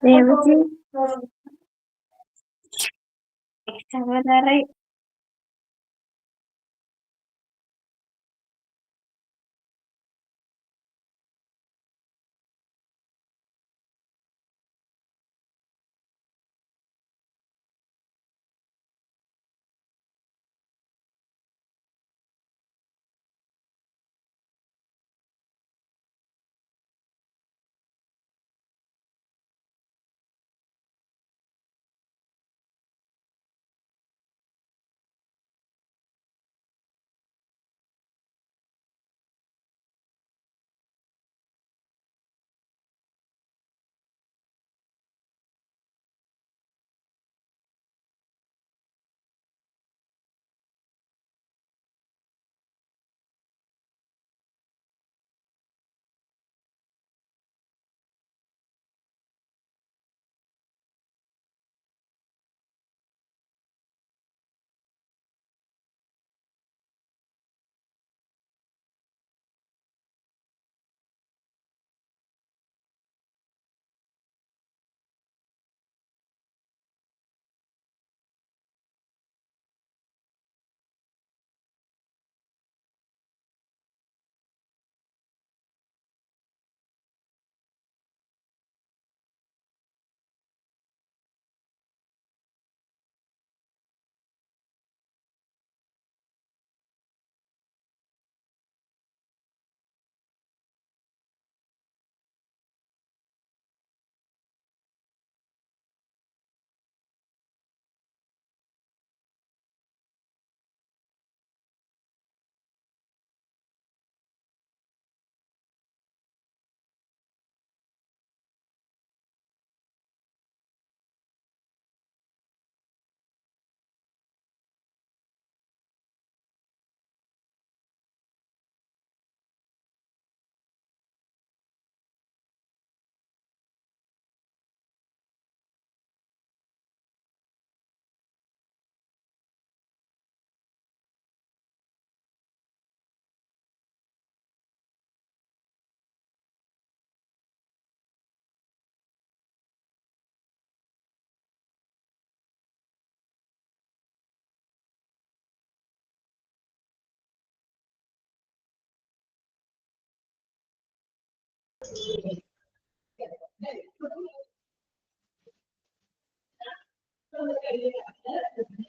Revathi exam വരാറായി.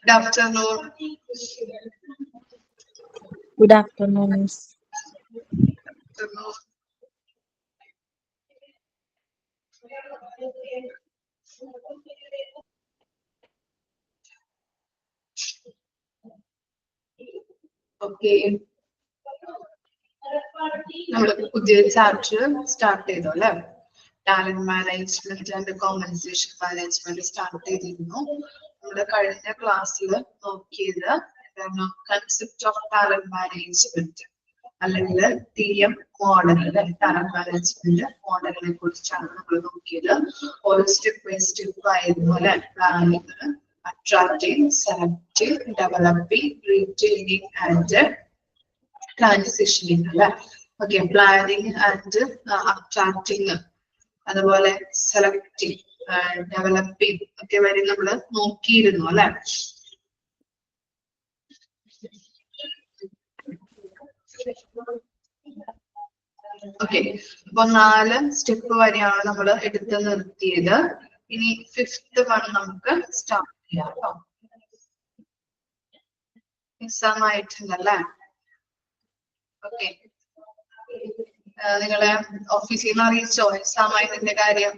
Good afternoon. Good afternoon, Miss. Afternoon. Okay. നമ്മൾ പുതിയൊരു ചാപ്റ്റർ സ്റ്റാർട്ട് ചെയ്തു അല്ലെ. Talent management and compensation management start ചെയ്തിരുന്നു. നമ്മുടെ കഴിഞ്ഞ ക്ലാസ്സിൽ നോക്കിയത് എന്താണ് കൺസെപ്റ്റ് ഓഫ് ടാലന്റ് മാനേജ്മെന്റ് അല്ലെങ്കിൽ TM മോഡൽ, ടാലന്റ് മാനേജ്മെന്റ് മോഡലിനെ കുറിച്ചാണ് നമ്മൾ നോക്കിയത്. ഓരോ സ്റ്റെപ്പ് ബൈ സ്റ്റെപ്പ് ആയിരുന്നു അല്ലെ. Planning, attracting, selecting, developing, retaining and transitioning അല്ലെ. ഓക്കെ, പ്ലാനിങ് ആൻഡ് അട്രാക്ടിങ്, അതുപോലെ സെലക്ടിങ്, ഡെവലപ്പിംഗ് ഒക്കെ വരെ നമ്മൾ നോക്കിയിരുന്നു അല്ലെ. ഓക്കെ, അപ്പൊ 4 സ്റ്റെപ്പ് വരെയാണ് നമ്മൾ എടുത്ത് നിർത്തിയത്. ഇനി 5th വൺ നമുക്ക് സ്റ്റാർട്ട് ചെയ്യാം കേട്ടോ. എക്സാം ആയിട്ടുണ്ടല്ലേ. ഓക്കെ, നിങ്ങളെ ഓഫീസിൽ നിന്ന് അറിയിച്ചോ എക്സാം ആയതിന്റെ കാര്യം?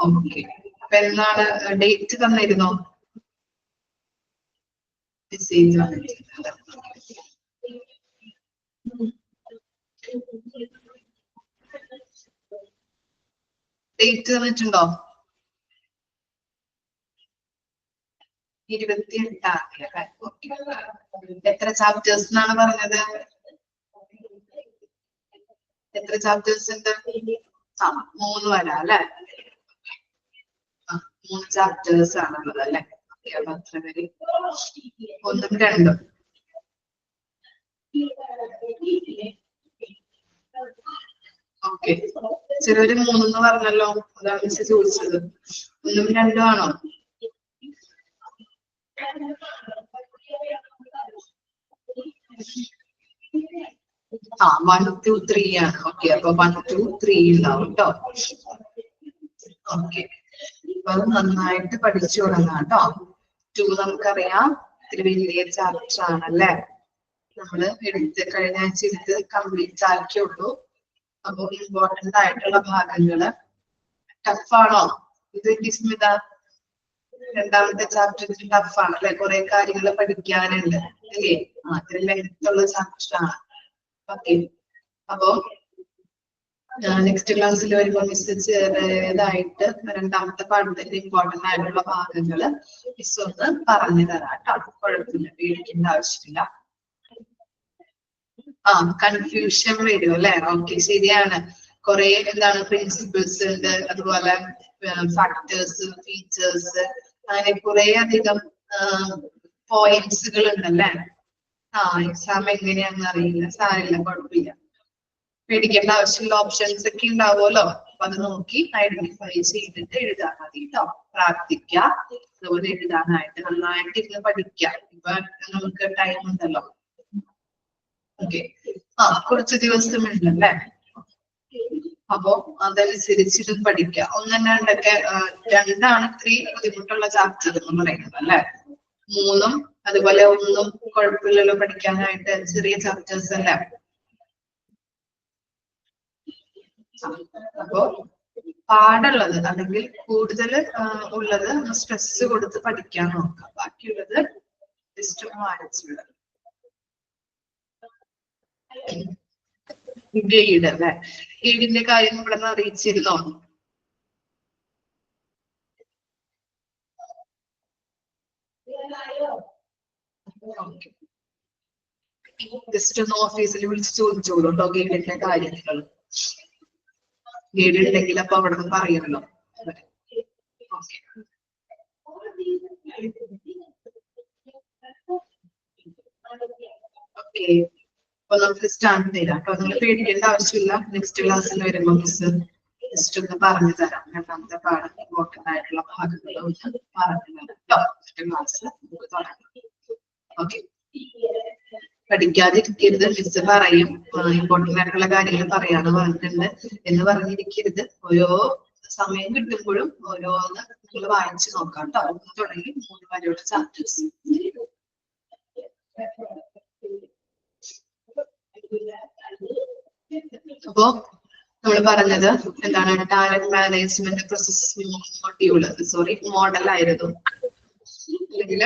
ഓക്കെ, അപ്പൊ എന്നാണ് ഡേറ്റ് തന്നിരുന്നോ? മെസ്സേജ് വന്നിട്ടില്ല. ഡേറ്റ് തന്നിട്ടുണ്ടോ? 28 എത്ര ചാപ്റ്റേഴ്സ് എന്നാണ് പറഞ്ഞത്? എത്ര ചാപ്റ്റേഴ്സ് ഉണ്ട്? 3 വരാം അല്ലെ. 3 ചാപ്റ്റേഴ്സ് ആണുള്ളത് അല്ലെ. അപ്പൊ അത്ര പേര് 1ഉം 2ഉം. ഓക്കെ, ചിലവര് 3 പറഞ്ഞല്ലോ, അതാണ് മിസ് ചോദിച്ചത്. 1ഉം 2ഉം ആണോ? ആ 1, 2, 3 ആണ്. ഓക്കെ, അപ്പൊ 1, 2, 3 ഉണ്ടാവും കേട്ടോ. ഓക്കെ, അപ്പൊ അത് നന്നായിട്ട് പഠിച്ചു തുടങ്ങാം കേട്ടോ. 2 നമുക്കറിയാം, ഇത്തിരി വലിയ ചാപ്റ്റർ ആണല്ലേ. നമ്മള് കഴിഞ്ഞ ആഴ്ച എടുത്ത് കംപ്ലീറ്റ് ആക്കിയുള്ളൂ. അപ്പൊ ഇമ്പോർട്ടന്റ് ആയിട്ടുള്ള ഭാഗങ്ങള് ടഫാണോ ഇത് സ്മിത? രണ്ടാമത്തെ ചാപ്റ്റർ ടഫ് ആണ് അല്ലെ, കുറെ കാര്യങ്ങൾ പഠിക്കാനുണ്ട് അല്ലേ? ഇതിൽ ലെങ്ത്തുള്ള ചാപ്റ്റർ ആണ്. ഓക്കെ, അപ്പൊ നെക്സ്റ്റ് ക്ലാസ്സിൽ വരുമ്പോൾ മിസ് ചെറിയതായിട്ട് രണ്ടാമത്തെ പാഠത്തിന്റെ ഇമ്പോർട്ടന്റ് ആയിട്ടുള്ള ഭാഗങ്ങള് മിസ് ഒന്ന് പറഞ്ഞു തരാം കേട്ടോ. കുഴപ്പമില്ല, പേടിക്കേണ്ട ആവശ്യമില്ല. കൺഫ്യൂഷൻ വരും അല്ലെ? ഓക്കെ, ശരിയാണ്. കുറെ എന്താണ് പ്രിൻസിപ്പിൾസ് ഉണ്ട്, അതുപോലെ ഫാക്ടേഴ്സ്, ഫീച്ചേഴ്സ്, അങ്ങനെ കുറെ അധികം പോയിന്റ്സുകൾ ഉണ്ടല്ലേ. എക്സാം എങ്ങനെയാണെന്ന് അറിയില്ല, സാരില്ല, കുഴപ്പമില്ല, പേടിക്കേണ്ട ആവശ്യമുള്ള ഓപ്ഷൻസ് ഒക്കെ ഉണ്ടാവുമല്ലോ. അപ്പൊ അത് നോക്കി ഐഡന്റിഫൈ ചെയ്തിട്ട് എഴുതാൻ മതി കേട്ടോ. പ്രാർത്ഥിക്കുക, അതുപോലെ എഴുതാനായിട്ട് നന്നായിട്ട് ഇരുന്ന് പഠിക്കാം. ഇപ്പൊ നമുക്ക് ടൈം ഉണ്ടല്ലോ. ഓക്കെ, കുറച്ച് ദിവസം ഉണ്ടല്ലേ. അപ്പൊ അതനുസരിച്ചിട്ട് പഠിക്കുക. 1, 2 2ആണ് ഇത്തിരി ബുദ്ധിമുട്ടുള്ള ചാപ്റ്റർ എന്ന് പറയുന്നത് അല്ലെ. 3ഉം അതുപോലെ 1ഉം കുഴപ്പമില്ലല്ലോ പഠിക്കാനായിട്ട്, ചെറിയ ചാപ്റ്റേഴ്സ് അല്ലേ. അപ്പൊ പാടുള്ളത് അല്ലെങ്കിൽ കൂടുതൽ ഉള്ളത് സ്ട്രെസ് കൊടുത്ത് പഠിക്കാൻ നോക്കാം. ബാക്കിയുള്ളത് ജസ്റ്റ് വായിച്ചുള്ളത്. ഗൈഡ് അല്ലെ, ഗൈഡിന്റെ കാര്യം ഇവിടെ നിന്ന് അറിയിച്ചിരുന്നോ? ജസ്റ്റ് ഒന്ന് ഓഫീസിൽ വിളിച്ച് ചോദിച്ചോളൂ കേട്ടോ ഗൈഡിന്റെ കാര്യങ്ങൾ. ഗൈഡ് ഉണ്ടെങ്കിൽ അപ്പൊ അവിടെ നിന്ന് പറയുമല്ലോ. ഓക്കെ, അപ്പൊ നമുക്ക് സ്റ്റാർട്ട് ചെയ്യാം കേട്ടോ. നിങ്ങൾ പേടിക്കേണ്ട ആവശ്യമില്ല. നെക്സ്റ്റ് ക്ലാസ്സിൽ വരുമ്പോൾ മിസ് ജസ്റ്റ് ഒന്ന് പറഞ്ഞു തരാം. രണ്ടാമത്തെ പാഠം ഇമ്പോർട്ടന്റ് ആയിട്ടുള്ള ഭാഗങ്ങൾ ഒന്ന് പറഞ്ഞു തരാം കേട്ടോ. നെക്സ്റ്റ് ക്ലാസ് നമുക്ക് തുടങ്ങാം. ഓക്കെ, പഠിക്കാതിരിക്കരുത്. മിസ് പറയും ഇമ്പോർട്ടന്റ് ആയിട്ടുള്ള കാര്യങ്ങൾ പറയാന്ന് പറഞ്ഞിട്ടുണ്ട് എന്ന് പറഞ്ഞിരിക്കരുത്. ഓരോ സമയം കിട്ടുമ്പോഴും ഓരോന്ന് നിങ്ങൾ വായിച്ചു നോക്കാം കേട്ടോ. തുടങ്ങി 3 വരെയുള്ള ചാപ്റ്റേഴ്സ്. അപ്പോ നമ്മൾ പറഞ്ഞത് എന്താണ്? Talent management process module, sorry model ആയിരുന്നു. അല്ലെങ്കിൽ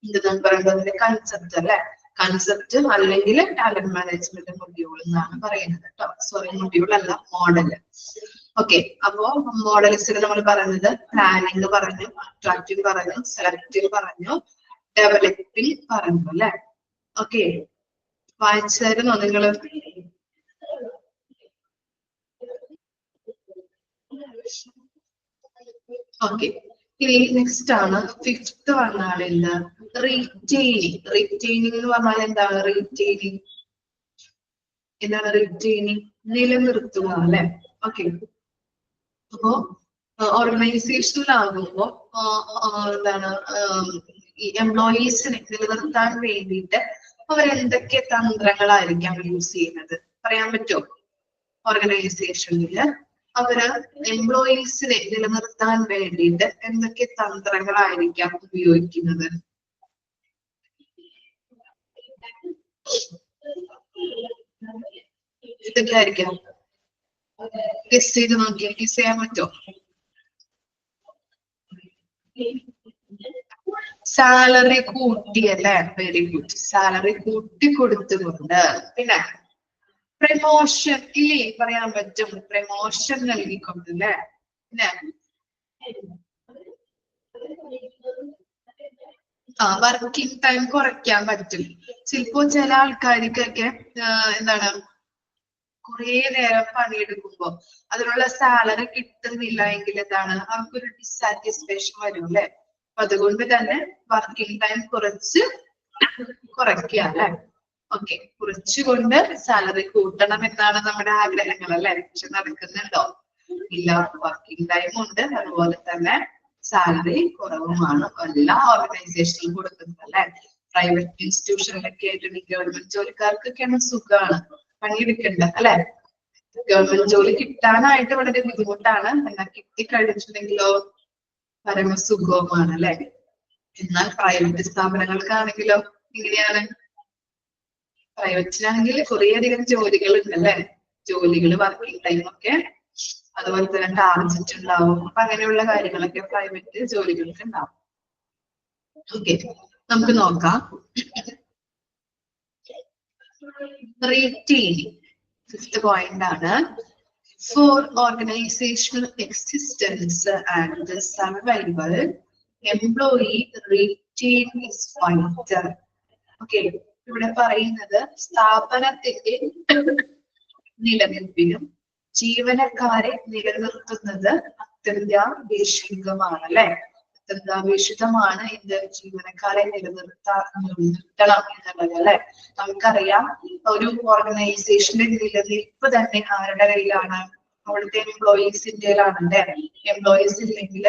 എന്താണ് പറയുന്നത്? കൺസെപ്റ്റ് അല്ലെ. കൺസെപ്റ്റ് അല്ലെങ്കിൽ ടാലന്റ് മാനേജ്മെന്റ് മൊഡ്യൂൾ എന്നാണ് പറയുന്നത് കേട്ടോ. സോറി, മൊഡ്യൂൾ അല്ല, മോഡല്. ഓക്കെ, അപ്പോ മോഡൽസിൽ നമ്മൾ പറഞ്ഞത് പ്ലാനിങ് പറഞ്ഞു, അട്രാക്റ്റീവ് പറഞ്ഞു, സെലക്റ്റീവ് പറഞ്ഞു, ഡെവലപ്പിംഗ് പറഞ്ഞു അല്ലെ. ഓക്കെ, വായിച്ചായിരുന്നോ നിങ്ങള്? ഓക്കെ, ഇനി നെക്സ്റ്റ് ആണ് 5th പറഞ്ഞാൽ എന്താ? റീറ്റെയിനിങ്. റീറ്റെയിനിങ് എന്ന് പറഞ്ഞാൽ എന്താണ്? റീറ്റെയിനിങ് എന്താണ്? റീറ്റെയിനിങ് നിലനിർത്തുക അല്ലെ. ഓക്കെ, അപ്പോ ഓർഗനൈസേഷനിലാകുമ്പോ എന്താണ് ഈ എംപ്ലോയീസിനെ നിലനിർത്താൻ വേണ്ടിയിട്ട് അവരെന്തൊക്കെ തന്ത്രങ്ങളായിരിക്കാം യൂസ് ചെയ്യുന്നത്? പറയാൻ പറ്റുമോ? ഓർഗനൈസേഷനില് അവര് എംപ്ലോയീസിനെ നിലനിർത്താൻ വേണ്ടിയിട്ട് എന്തൊക്കെ തന്ത്രങ്ങളായിരിക്കാം ഉപയോഗിക്കുന്നത്? ഇതൊക്കെ ആയിരിക്കാം. ഗസ് ചെയ്ത് നോക്കിയാൽ ഗസ് ചെയ്യാൻ പറ്റുമോ? സാലറി കൂട്ടി അല്ലെ. Very good. സാലറി കൂട്ടി കൊടുത്തുകൊണ്ട്. പിന്നെ പ്രമോഷൻ ഇല്ലേ? പറയാൻ പറ്റും. പ്രമോഷൻ നൽകിക്കൊണ്ട് അല്ലെ. പിന്നെ വർക്കിംഗ് ടൈം കുറയ്ക്കാൻ പറ്റും. ചിലപ്പോ ചില ആൾക്കാർക്കൊക്കെ എന്താണ് കുറെ നേരം പണിയെടുക്കുമ്പോ അതിനുള്ള സാലറി കിട്ടുന്നില്ല എങ്കിൽ എന്താണ് അവർക്കൊരു ഡിസാറ്റിസ്ഫാക്ഷൻ വരും അല്ലെ. അതുകൊണ്ട് തന്നെ വർക്കിംഗ് ടൈം കുറയ്ക്കുക അല്ലെ. ഓക്കെ, കുറച്ചുകൊണ്ട് സാലറി കൂട്ടണം എന്നാണ് നമ്മുടെ ആഗ്രഹങ്ങൾ അല്ലെ. പക്ഷെ നടക്കുന്നുണ്ടോ? ഇല്ല. വർക്കിംഗ് ടൈം ഉണ്ട്, അതുപോലെ തന്നെ സാലറി കുറവുമാണ് എല്ലാ ഓർഗനൈസേഷനിലും കൊടുക്കുന്നത് അല്ലെ. പ്രൈവറ്റ് ഇൻസ്റ്റിറ്റ്യൂഷനിലൊക്കെ ആയിട്ടുണ്ടെങ്കിൽ ഗവൺമെന്റ് ജോലിക്കാർക്കൊക്കെയാണ് സുഖമാണ്, പണിയെടുക്കണ്ട അല്ലെ. ഗവൺമെന്റ് ജോലി കിട്ടാനായിട്ട് വളരെ ബുദ്ധിമുട്ടാണ്, എന്നാൽ കിട്ടിക്കഴിഞ്ഞിട്ടുണ്ടെങ്കിലോ പരമസുഖവുമാണ് അല്ലെ. എന്നാൽ പ്രൈവറ്റ് സ്ഥാപനങ്ങൾക്കാണെങ്കിലോ എങ്ങനെയാണ്? പ്രൈവറ്റിനാണെങ്കിൽ കുറേയധികം ജോലികൾ ഉണ്ട് അല്ലെ. ജോലികൾ, വർക്കിംഗ് ടൈം ഒക്കെ, അതുപോലെ തന്നെ ടാർജറ്റ് ഉണ്ടാവും. അപ്പൊ അങ്ങനെയുള്ള കാര്യങ്ങളൊക്കെ പ്രൈവറ്റ് ജോലികൾക്ക് ഉണ്ടാവും. ഓക്കെ, നമുക്ക് നോക്കാം. റീറ്റെയിനിങ്, ഫിഫ്ത്ത് പോയിന്റ് ആണ്. For organizational existence and survival, employee retain is vital. Okay, ഇവിടെ പറയുന്നത് സ്ഥാപനത്തിന്റെ നിലനിൽപ്പിനും ജീവനക്കാരെ നിലനിർത്തുന്നത് അത്യന്താപേക്ഷിതമാണ് അല്ലെ. അത്യന്താപേക്ഷിതമാണ് ഇത് ജീവനക്കാരെ നിലനിർത്തണം എന്നുള്ളത് അല്ലെ. നമുക്കറിയാം, ഒരു ഓർഗനൈസേഷന്റെ നിലനിൽപ്പ് തന്നെ ആരുടെ കയ്യിലാണ്? അവിടുത്തെ എംപ്ലോയീസിന്റെയിലാണ് അല്ലെ. എംപ്ലോയീസ് ഇല്ലെങ്കിൽ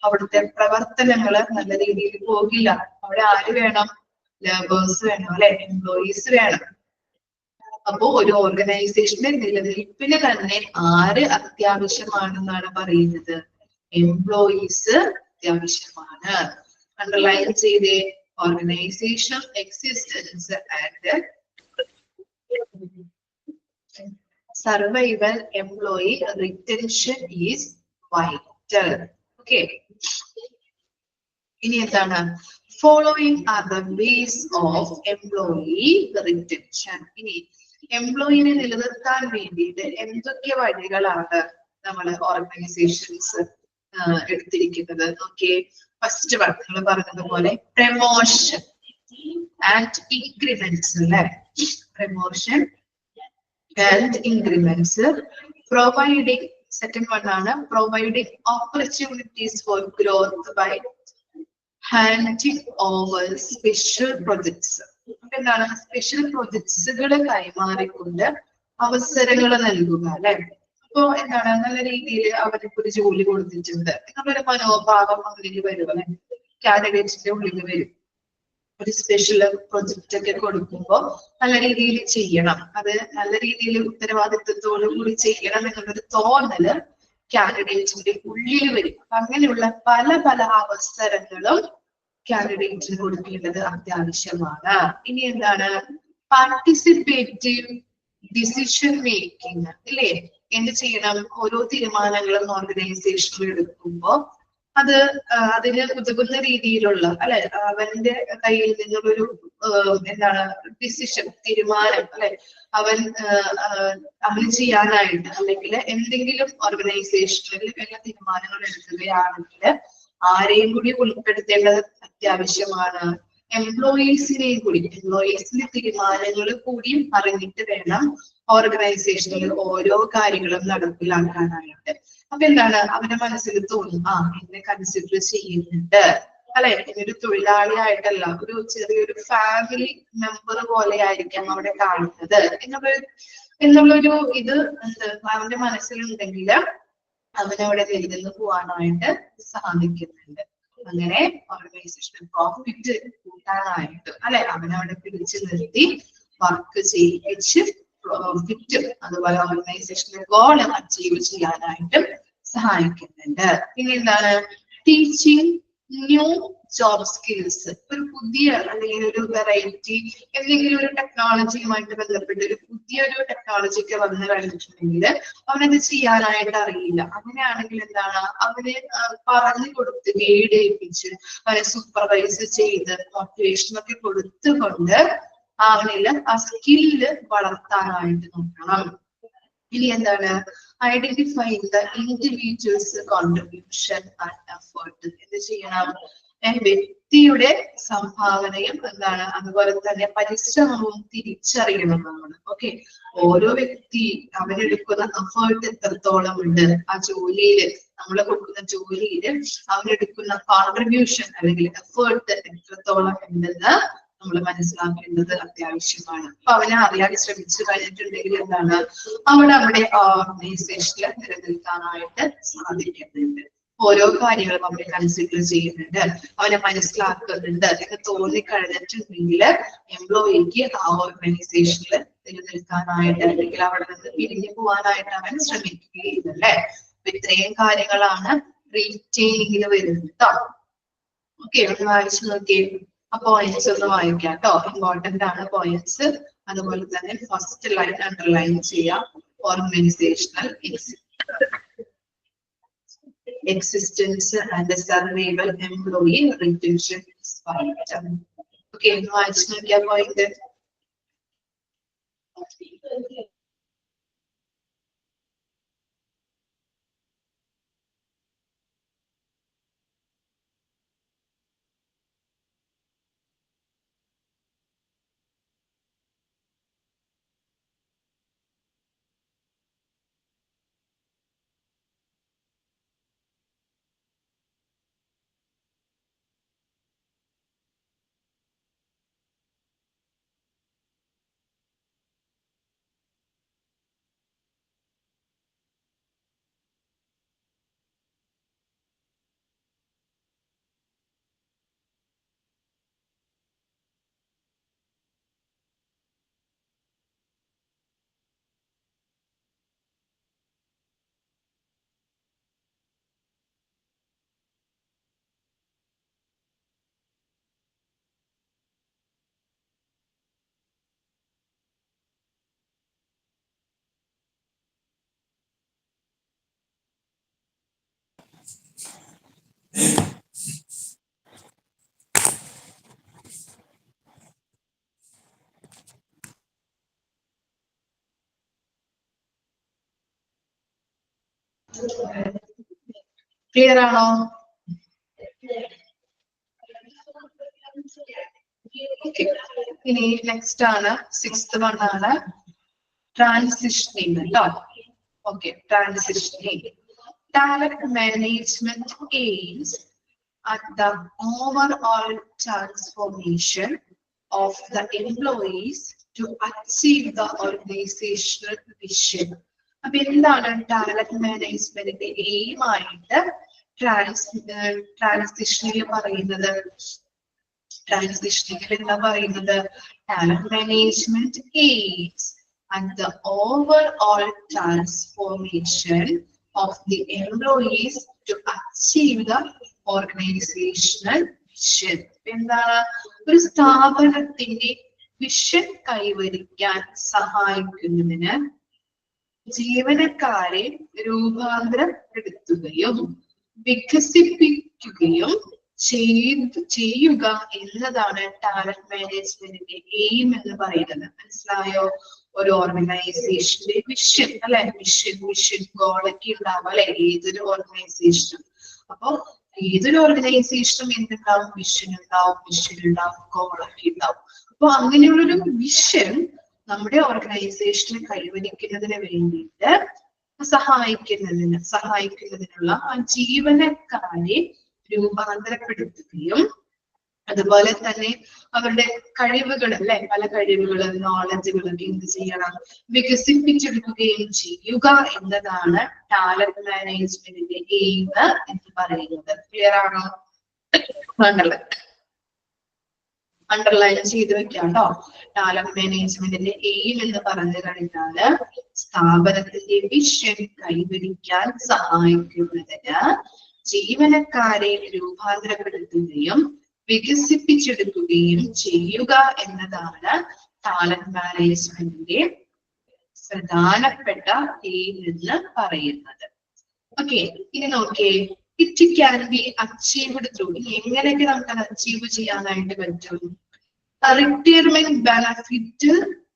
അവിടുത്തെ പ്രവർത്തനങ്ങള് നല്ല രീതിയിൽ പോകില്ല. അവിടെ ആര് വേണം? ലേബേഴ്സ് വേണം അല്ലെ, എംപ്ലോയീസ് വേണം. അപ്പോ ഒരു ഓർഗനൈസേഷന്റെ നിലനിൽപ്പിന് തന്നെ ആര് അത്യാവശ്യമാണെന്നാണ് പറയുന്നത്? എംപ്ലോയീസ് അത്യാവശ്യമാണ്. അണ്ടർലൈൻ ചെയ്തേ, organisation existence and survival employee retention is vital. Okay, ഇനി എന്താണ്? Following are the ways of employee retention. ഇനി എംപ്ലോയിനെ നിലനിർത്താൻ വേണ്ടിയിട്ട് എന്തൊക്കെ വഴികളാണ് നമ്മൾ ഓർഗനൈസേഷൻസ് എടുത്തിരിക്കുന്നത്? ഓക്കെ, ഫസ്റ്റ് നിങ്ങൾ പറഞ്ഞതുപോലെ പ്രമോഷൻ ആൻഡ് ഇൻക്രിമെന്റ്സ് അല്ലെ. Promotion and increments. Providing, second one ആണ് providing opportunities for growth by handing over special projects. എന്താണ്? സ്പെഷ്യൽ പ്രൊജക്ട്സുകൾ കൈമാറിക്കൊണ്ട് അവസരങ്ങൾ നൽകുക അല്ലെ. അപ്പോ എന്താണ്? നല്ല രീതിയിൽ അവർക്ക് ഒരു ജോലി കൊടുത്തിട്ടുണ്ട് എന്നുള്ളൊരു മനോഭാവം അവരിൽ വരും അല്ലെ. കാൻഡിഡേറ്റ്സിന്റെ ഉള്ളിൽ വരും. ഒരു സ്പെഷ്യൽ പ്രൊജക്റ്റ് ഒക്കെ കൊടുക്കുമ്പോൾ നല്ല രീതിയിൽ ചെയ്യണം, അത് നല്ല രീതിയിൽ ഉത്തരവാദിത്വത്തോടു കൂടി ചെയ്യണം എന്നുള്ളൊരു തോന്നല് കാൻഡിഡേറ്റ്സിന്റെ ഉള്ളിൽ വരും. അങ്ങനെയുള്ള പല പല അവസരങ്ങളും കാൻഡിഡേറ്റ്സിന് കൊടുക്കേണ്ടത് അത്യാവശ്യമാണ്. ഇനി എന്താണ്? പാർട്ടിസിപ്പേറ്റീവ് ഡിസിഷൻ മേക്കിംഗ് അല്ലേ. എന്ത് ചെയ്യണം? ഓരോ തീരുമാനങ്ങളും ഓർഗനൈസേഷനിൽ എടുക്കുമ്പോൾ അത് അതിന് ഉതകുന്ന രീതിയിലുള്ള അല്ലെ, അവന്റെ കയ്യിൽ നിന്നുള്ളൊരു എന്താണ് ഡിസിഷൻ, തീരുമാനം അല്ലെ, അവൻ ചെയ്യാനായിട്ട്, അല്ലെങ്കിൽ എന്തെങ്കിലും ഓർഗനൈസേഷനിൽ വല്ല തീരുമാനങ്ങൾ എടുക്കുകയാണെങ്കിൽ ആരെയും കൂടി ഉൾപ്പെടുത്തേണ്ടത് അത്യാവശ്യമാണ്. എംപ്ലോയീസിനെയും കൂടി, എംപ്ലോയീസിന്റെ തീരുമാനങ്ങൾ കൂടിയും അറിഞ്ഞിട്ട് വേണം ഓർഗനൈസേഷനിൽ ഓരോ കാര്യങ്ങളും നടപ്പിലാക്കാനായിട്ട്. അപ്പൊ എന്താണ്? അവന്റെ മനസ്സിൽ തോന്നും, എന്നെ കൺസിഡർ ചെയ്യുന്നുണ്ട് അല്ലെ, ഒരു തൊഴിലാളിയായിട്ടല്ല, ഒരു ചെറിയൊരു ഫാമിലി മെമ്പർ പോലെ ആയിരിക്കാം അവിടെ കാണുന്നത് എന്നുള്ളൊരു ഇത് അവന്റെ മനസ്സിലുണ്ടെങ്കിൽ അവനവിടെ നിലനിന്ന് പോവാനായിട്ട് സാധിക്കുന്നുണ്ട്. അങ്ങനെ ഓർഗനൈസേഷൻ പ്രോഫിറ്റ് കൂട്ടാനായിട്ട് അല്ലെ, അവനവിടെ പിടിച്ചു നിർത്തി വർക്ക് ചെയ്യിപ്പിച്ച് പ്രോഫിറ്റ്, അതുപോലെ ഓർഗനൈസേഷന്റെ ഗോൾ അച്ചീവ് ചെയ്യാനായിട്ട് സഹായിക്കുന്നുണ്ട്. പിന്നെ എന്താണ്? Teaching new job skills. ഒരു പുതിയ അല്ലെങ്കിൽ ഒരു വെറൈറ്റി എന്തെങ്കിലും ഒരു ടെക്നോളജിയുമായിട്ട് ബന്ധപ്പെട്ട് ഒരു പുതിയൊരു ടെക്നോളജി ഒക്കെ വന്നു കഴിഞ്ഞിട്ടുണ്ടെങ്കിൽ അവനത് ചെയ്യാനായിട്ട് അറിയില്ല. അങ്ങനെയാണെങ്കിൽ എന്താണ്? അവനെ പറഞ്ഞു കൊടുത്ത് ഗൈഡ് ചെയ്യിപ്പിച്ച് അവനെ സൂപ്പർവൈസ് ചെയ്ത് മോട്ടിവേഷൻ ഒക്കെ കൊടുത്തുകൊണ്ട് അവനില് ആ സ്കില്ല് വളർത്താനായിട്ട് നോക്കണം. ഇനി എന്താണ്? Identifying the individuals contribution and effort. എന്ത് ചെയ്യണം? വ്യക്തിയുടെ സംഭാവനയും എന്താണ്, അതുപോലെ തന്നെ പരിശ്രമവും തിരിച്ചറിയണം നമ്മൾ. ഓക്കെ, ഓരോ വ്യക്തി അവനെടുക്കുന്ന എഫേർട്ട് എത്രത്തോളം ഉണ്ട്, ആ ജോലിയിൽ നമ്മൾ കൊടുക്കുന്ന ജോലിയിൽ അവരെടുക്കുന്ന കോൺട്രിബ്യൂഷൻ അല്ലെങ്കിൽ എഫേർട്ട് എത്രത്തോളം ഉണ്ടെന്ന് നമ്മൾ മനസ്സിലാക്കേണ്ടത് അത്യാവശ്യമാണ്. അപ്പൊ അവനെ അറിയാൻ ശ്രമിച്ചു കഴിഞ്ഞിട്ടുണ്ടെങ്കിൽ എന്താണ് അവിടെ ഓർഗനൈസേഷനിൽ നിലനിൽക്കാനായിട്ട് സാധിക്കുന്നുണ്ട്. ഓരോ കാര്യങ്ങളും അവരെ കൺസിഡർ ചെയ്യുന്നുണ്ട്, അവനെ മനസ്സിലാക്കുന്നുണ്ട് എന്ന് തോന്നിക്കഴിഞ്ഞിട്ടുണ്ടെങ്കിൽ എംപ്ലോയിക്ക് ആ ഓർഗനൈസേഷനിൽ നിലനിൽക്കാനായിട്ട് അല്ലെങ്കിൽ അവിടെ നിന്ന് പിരിഞ്ഞു പോകാനായിട്ട് അവൻ ശ്രമിക്കുകയില്ലല്ലേ. അപ്പൊ ഇത്രയും കാര്യങ്ങളാണ് റീറ്റെയിനിങ്ങിൽ വരുന്നത്. ഓക്കെ, ഒന്ന് വായിച്ചു നോക്കിയേ. ആ പോയിന്റ്സ് ഒന്ന് വായിക്കാം കേട്ടോ, ഇമ്പോർട്ടന്റ് ആണ് പോയിന്റ്സ്. അതുപോലെ തന്നെ ഫസ്റ്റ് ലൈൻ അണ്ടർലൈൻ ചെയ്യാം. Organisational existence and the survival employee retention is vital. Okay, no, I just not get point. Clear ആണോ? Okay. ഇനി നെക്സ്റ്റ് ആണ് സിക്സ്ത് വൺ ആണ് ട്രാൻസിഷനിങ് കേട്ടോ. Okay, ട്രാൻസിഷനിങ്. Talent management aims at the overall transformation of the employees to achieve the organizational vision. അപ്പൊ എന്താണ് talent മാനേജ്മെന്റിന്റെ aim ആയിട്ട് ട്രാൻസിഷനിൽ പറയുന്നത്? ട്രാൻസിഷനിൽ എന്താ പറയുന്നത്? Talent management aims at the overall transformation of the employees to achieve the organizational vision. എന്താണ്? ഒരു സ്ഥാപനത്തിന്റെ വിഷൻ കൈവരിക്കാൻ സഹായിക്കുന്നതിന് ജീവനക്കാരെ രൂപാന്തരപ്പെടുത്തുകയും വികസിപ്പിക്കുകയും ചെയ്യുക എന്നതാണ് ടാലന്റ് മാനേജ്മെന്റിന്റെ എയിം എന്ന് പറയുന്നത്. മനസ്സിലായോ? ഒരു ഓർഗനൈസേഷന്റെ വിഷൻ അല്ലെ, വിഷൻ ഗോളൊക്കെ ഉണ്ടാവും അല്ലെ ഏതൊരു ഓർഗനൈസേഷനും. അപ്പൊ ഏതൊരു ഓർഗനൈസേഷനും എന്തുണ്ടാവും? വിഷൻ ഉണ്ടാവും, ഗോളൊക്കെ ഉണ്ടാവും. അപ്പൊ അങ്ങനെയുള്ളൊരു വിഷൻ നമ്മുടെ ഓർഗനൈസേഷനെ കൈവരിക്കുന്നതിന് വേണ്ടിയിട്ട് സഹായിക്കുന്നതിനുള്ള ആ ജീവനക്കാരെ രൂപാന്തരപ്പെടുത്തുകയും അതുപോലെ തന്നെ അവരുടെ കഴിവുകൾ അല്ലെ, പല കഴിവുകൾ നോളജുകളൊക്കെ എന്ത് ചെയ്യണം? വികസിപ്പിച്ചെടുക്കുകയും ചെയ്യുക എന്നതാണ് ടാലന്റ് മാനേജ്മെന്റിന്റെ എയിം എന്ന് പറയുന്നത്. ക്ലിയർ ആണോ? അണ്ടർലൈൻ ചെയ്ത് വെക്കാം കേട്ടോ. ടാലന്റ് മാനേജ്മെന്റിന്റെ എയിം എന്ന് പറഞ്ഞു കഴിഞ്ഞാല് സ്ഥാപനത്തിന്റെ വിഷൻ കൈവരിക്കാൻ സഹായിക്കുന്നതിന് ജീവനക്കാരെ രൂപാന്തരപ്പെടുത്തുകയും വികസിപ്പിച്ചെടുക്കുകയും ചെയ്യുക എന്നതാണ് ടാലന്റ് മാനേജ്മെന്റിന്റെ പ്രധാനപ്പെട്ട എയിം എന്ന് പറയുന്നത്. ഓക്കെ, ഇനി നോക്കിയേ. It can be achieved through. എങ്ങനെയൊക്കെ നമുക്ക് അത് അച്ചീവ് ചെയ്യാനായിട്ട് പറ്റും? റിട്ടയർമെന്റ് ബെനഫിറ്റ്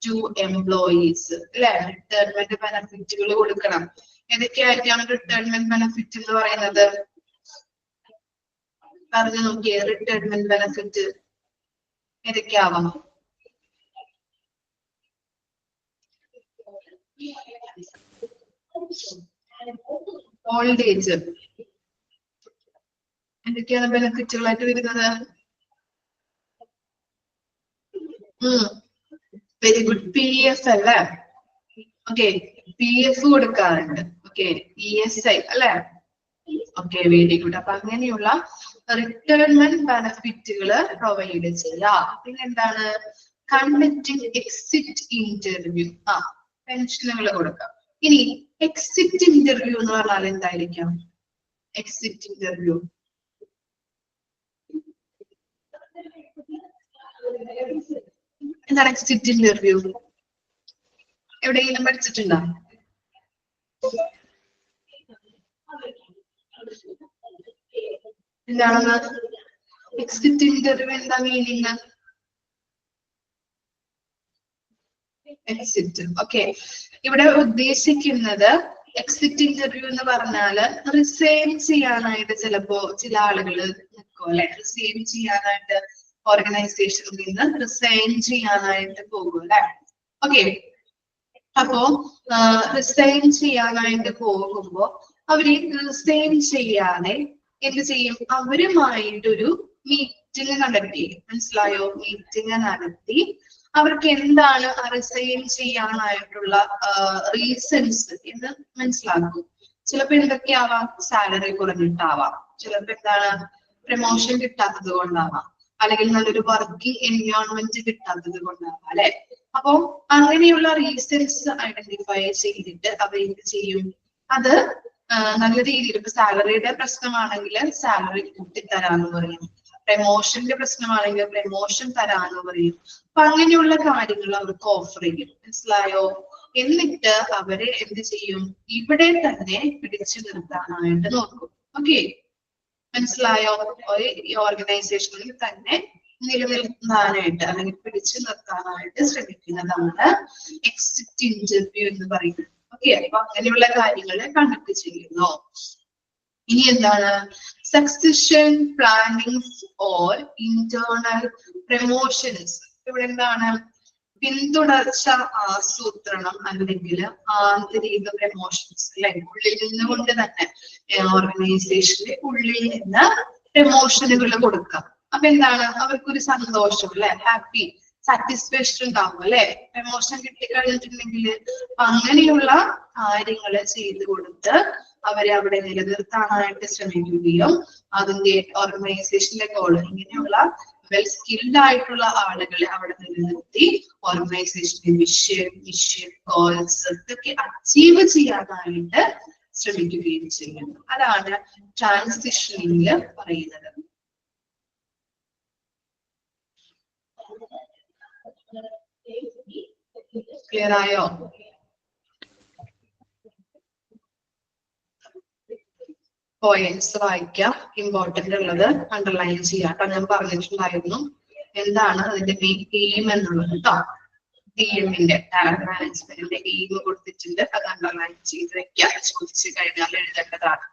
ടു എംപ്ലോയീസ് അല്ലെ, റിട്ടയർമെന്റ് ബെനഫിറ്റുകൾ കൊടുക്കണം. ഏതൊക്കെയായിട്ടാണ് റിട്ടയർമെന്റ് ബെനഫിറ്റ് എന്ന് പറയുന്നത്? പറഞ്ഞു നോക്കിയേ. റിട്ടയർമെന്റ് ബെനഫിറ്റ് ഏതൊക്കെയാവാം? ഓൾഡ് ഏജ് എന്തൊക്കെയാണ് ബെനിഫിറ്റുകളായിട്ട് വരുന്നത്? Very good. PF അല്ലേ? ഓക്കെ, PF കൊടുക്കാറുണ്ട്. ഓക്കെ, ESI അല്ലെ? Okay, very good. അപ്പൊ അങ്ങനെയുള്ള റിട്ടയർമെന്റ് ബെനിഫിറ്റുകൾ പ്രൊവൈഡ് ചെയ്യാം. പിന്നെ എന്താണ്? Conducting exit interview. പെൻഷനുകൾ കൊടുക്കാം. ഇനി എക്സിറ്റ് ഇന്റർവ്യൂ എന്ന് പറഞ്ഞാൽ എന്തായിരിക്കാം? എക്സിറ്റ് ഇന്റർവ്യൂ എന്താണ്? എക്സിറ്റ് ഇന്റർവ്യൂ എവിടെയെങ്കിലും പഠിച്ചിട്ടുണ്ടോ? എന്താണെന്ന്? എക്സിറ്റ് ഇന്റർവ്യൂ എന്താ മീനിങ്? എക്സിറ്റ്. ഓക്കെ, ഇവിടെ ഉദ്ദേശിക്കുന്നത് എക്സിറ്റ് ഇന്റർവ്യൂ എന്ന് പറഞ്ഞാല് റിസൈൻ ചെയ്യാനായിട്ട് ചിലപ്പോ ചില ആളുകൾ നിൽക്കും അല്ലെ? റിസൈൻ ചെയ്യാനായിട്ട് ഓർഗനൈസേഷനിൽ നിന്ന് റിസൈൻ ചെയ്യാനായിട്ട് പോകും അല്ലെ? ഓക്കെ, അപ്പോ റിസൈൻ ചെയ്യാനായിട്ട് പോകുമ്പോ അവര് റിസൈൻ ചെയ്യാതെ എന്ത് ചെയ്യും? അവരുമായിട്ടൊരു മീറ്റിംഗ് കണ്ടക്ട് ചെയ്യും. മനസ്സിലായോ? മീറ്റിംഗ് നടത്തി അവർക്ക് എന്താണ് റിസൈൻ ചെയ്യാനായിട്ടുള്ള റീസൺസ് എന്ന് മനസ്സിലാക്കും. ചിലപ്പോ എന്തൊക്കെയാവാം? സാലറി കുറഞ്ഞിട്ടാവാം, ചിലപ്പോ എന്താണ് പ്രമോഷൻ കിട്ടാത്തത് കൊണ്ടാവാം, അല്ലെങ്കിൽ നല്ലൊരു വർക്കിംഗ് എൻവയോൺമെന്റ് കിട്ടാത്തത് കൊണ്ടാവാം അല്ലെ? അപ്പൊ അങ്ങനെയുള്ള റീസൺസ് ഐഡന്റിഫൈ ചെയ്തിട്ട് അവർ എന്ത് ചെയ്യും? അത് നല്ല രീതിയിൽ ഇപ്പൊ സാലറിയുടെ പ്രശ്നമാണെങ്കിൽ സാലറി കൂട്ടിത്തരാന്ന് പറയും, പ്രമോഷന്റെ പ്രശ്നമാണെങ്കിൽ പ്രമോഷൻ തരാന്ന് പറയും. അപ്പൊ അങ്ങനെയുള്ള കാര്യങ്ങൾ അവർക്ക് ഓഫർ ചെയ്യും. മനസ്സിലായോ? എന്നിട്ട് അവരെ എന്ത് ചെയ്യും? ഇവിടെ തന്നെ പിടിച്ചു നിർത്താനായിട്ട് നോക്കും. ഓക്കെ, മനസ്സിലായോ? ഈ ഓർഗനൈസേഷനിൽ തന്നെ നിലനിർത്താനായിട്ട് അല്ലെങ്കിൽ പിടിച്ചു നിർത്താനായിട്ട് ശ്രമിക്കുന്നതാണ് എക്സിറ്റ് ഇന്റർവ്യൂ എന്ന് പറയുന്നത്. ഓക്കെ, അപ്പൊ അങ്ങനെയുള്ള കാര്യങ്ങൾ കണ്ടക്ട് ചെയ്യുന്നു. ഇനി എന്താണ്? Succession planning or internal promotions. ഇവിടെ എന്താണ്? പിന്തുടർച്ച ആസൂത്രണം അല്ലെങ്കിൽ ആന്തരിക പ്രമോഷൻസ് അല്ലെ? ഉള്ളിൽ നിന്നുകൊണ്ട് തന്നെ ഓർഗനൈസേഷന്റെ ഉള്ളിൽ നിന്ന് പ്രമോഷനുകൾ കൊടുക്കാം. അപ്പൊ എന്താണ്? അവർക്കൊരു സന്തോഷം അല്ലെ? ഹാപ്പി സാറ്റിസ്ഫാക്ഷൻ ഉണ്ടാവും അല്ലെ? പ്രമോഷൻ കിട്ടിക്കഴിഞ്ഞിട്ടുണ്ടെങ്കിൽ അങ്ങനെയുള്ള കാര്യങ്ങൾ ചെയ്തു കൊടുത്ത് അവരെ അവിടെ നിലനിർത്താനായിട്ട് ശ്രമിക്കുകയും അതിന്റെ ഓർഗനൈസേഷനിലെ ഗോൾ ഇങ്ങനെയുള്ള വെൽ സ്കിൽഡ് ആയിട്ടുള്ള ആളുകളെ അവിടെ നിലനിർത്തി ഓർഗനൈസേഷന്റെ മിഷൻ ഗോൾസ് ഇതൊക്കെ അച്ചീവ് ചെയ്യാനായിട്ട് ശ്രമിക്കുകയും ചെയ്യുന്നു. അതാണ് ട്രാൻസിഷനിൽ പറയുന്നത്. ക്ലിയർ ആയോ? പോയിന്റ്സ് വായിക്കാം. ഇമ്പോർട്ടന്റ് ഉള്ളത് അണ്ടർലൈൻ ചെയ്യാം. ഞാൻ പറഞ്ഞിട്ടുണ്ടായിരുന്നു എന്താണ് അതിന്റെ മെയിൻ എയിം എന്നുള്ളത് കേട്ടോ. എയിമിന്റെ ടാലന്റ് മാനേജ്മെന്റിന്റെ എയിം കൊടുത്തിട്ടുണ്ട്. അത് അണ്ടർലൈൻ ചെയ്ത് വെക്കാം. ചോദിച്ചു കഴിഞ്ഞാൽ എഴുതേണ്ടതാണ്.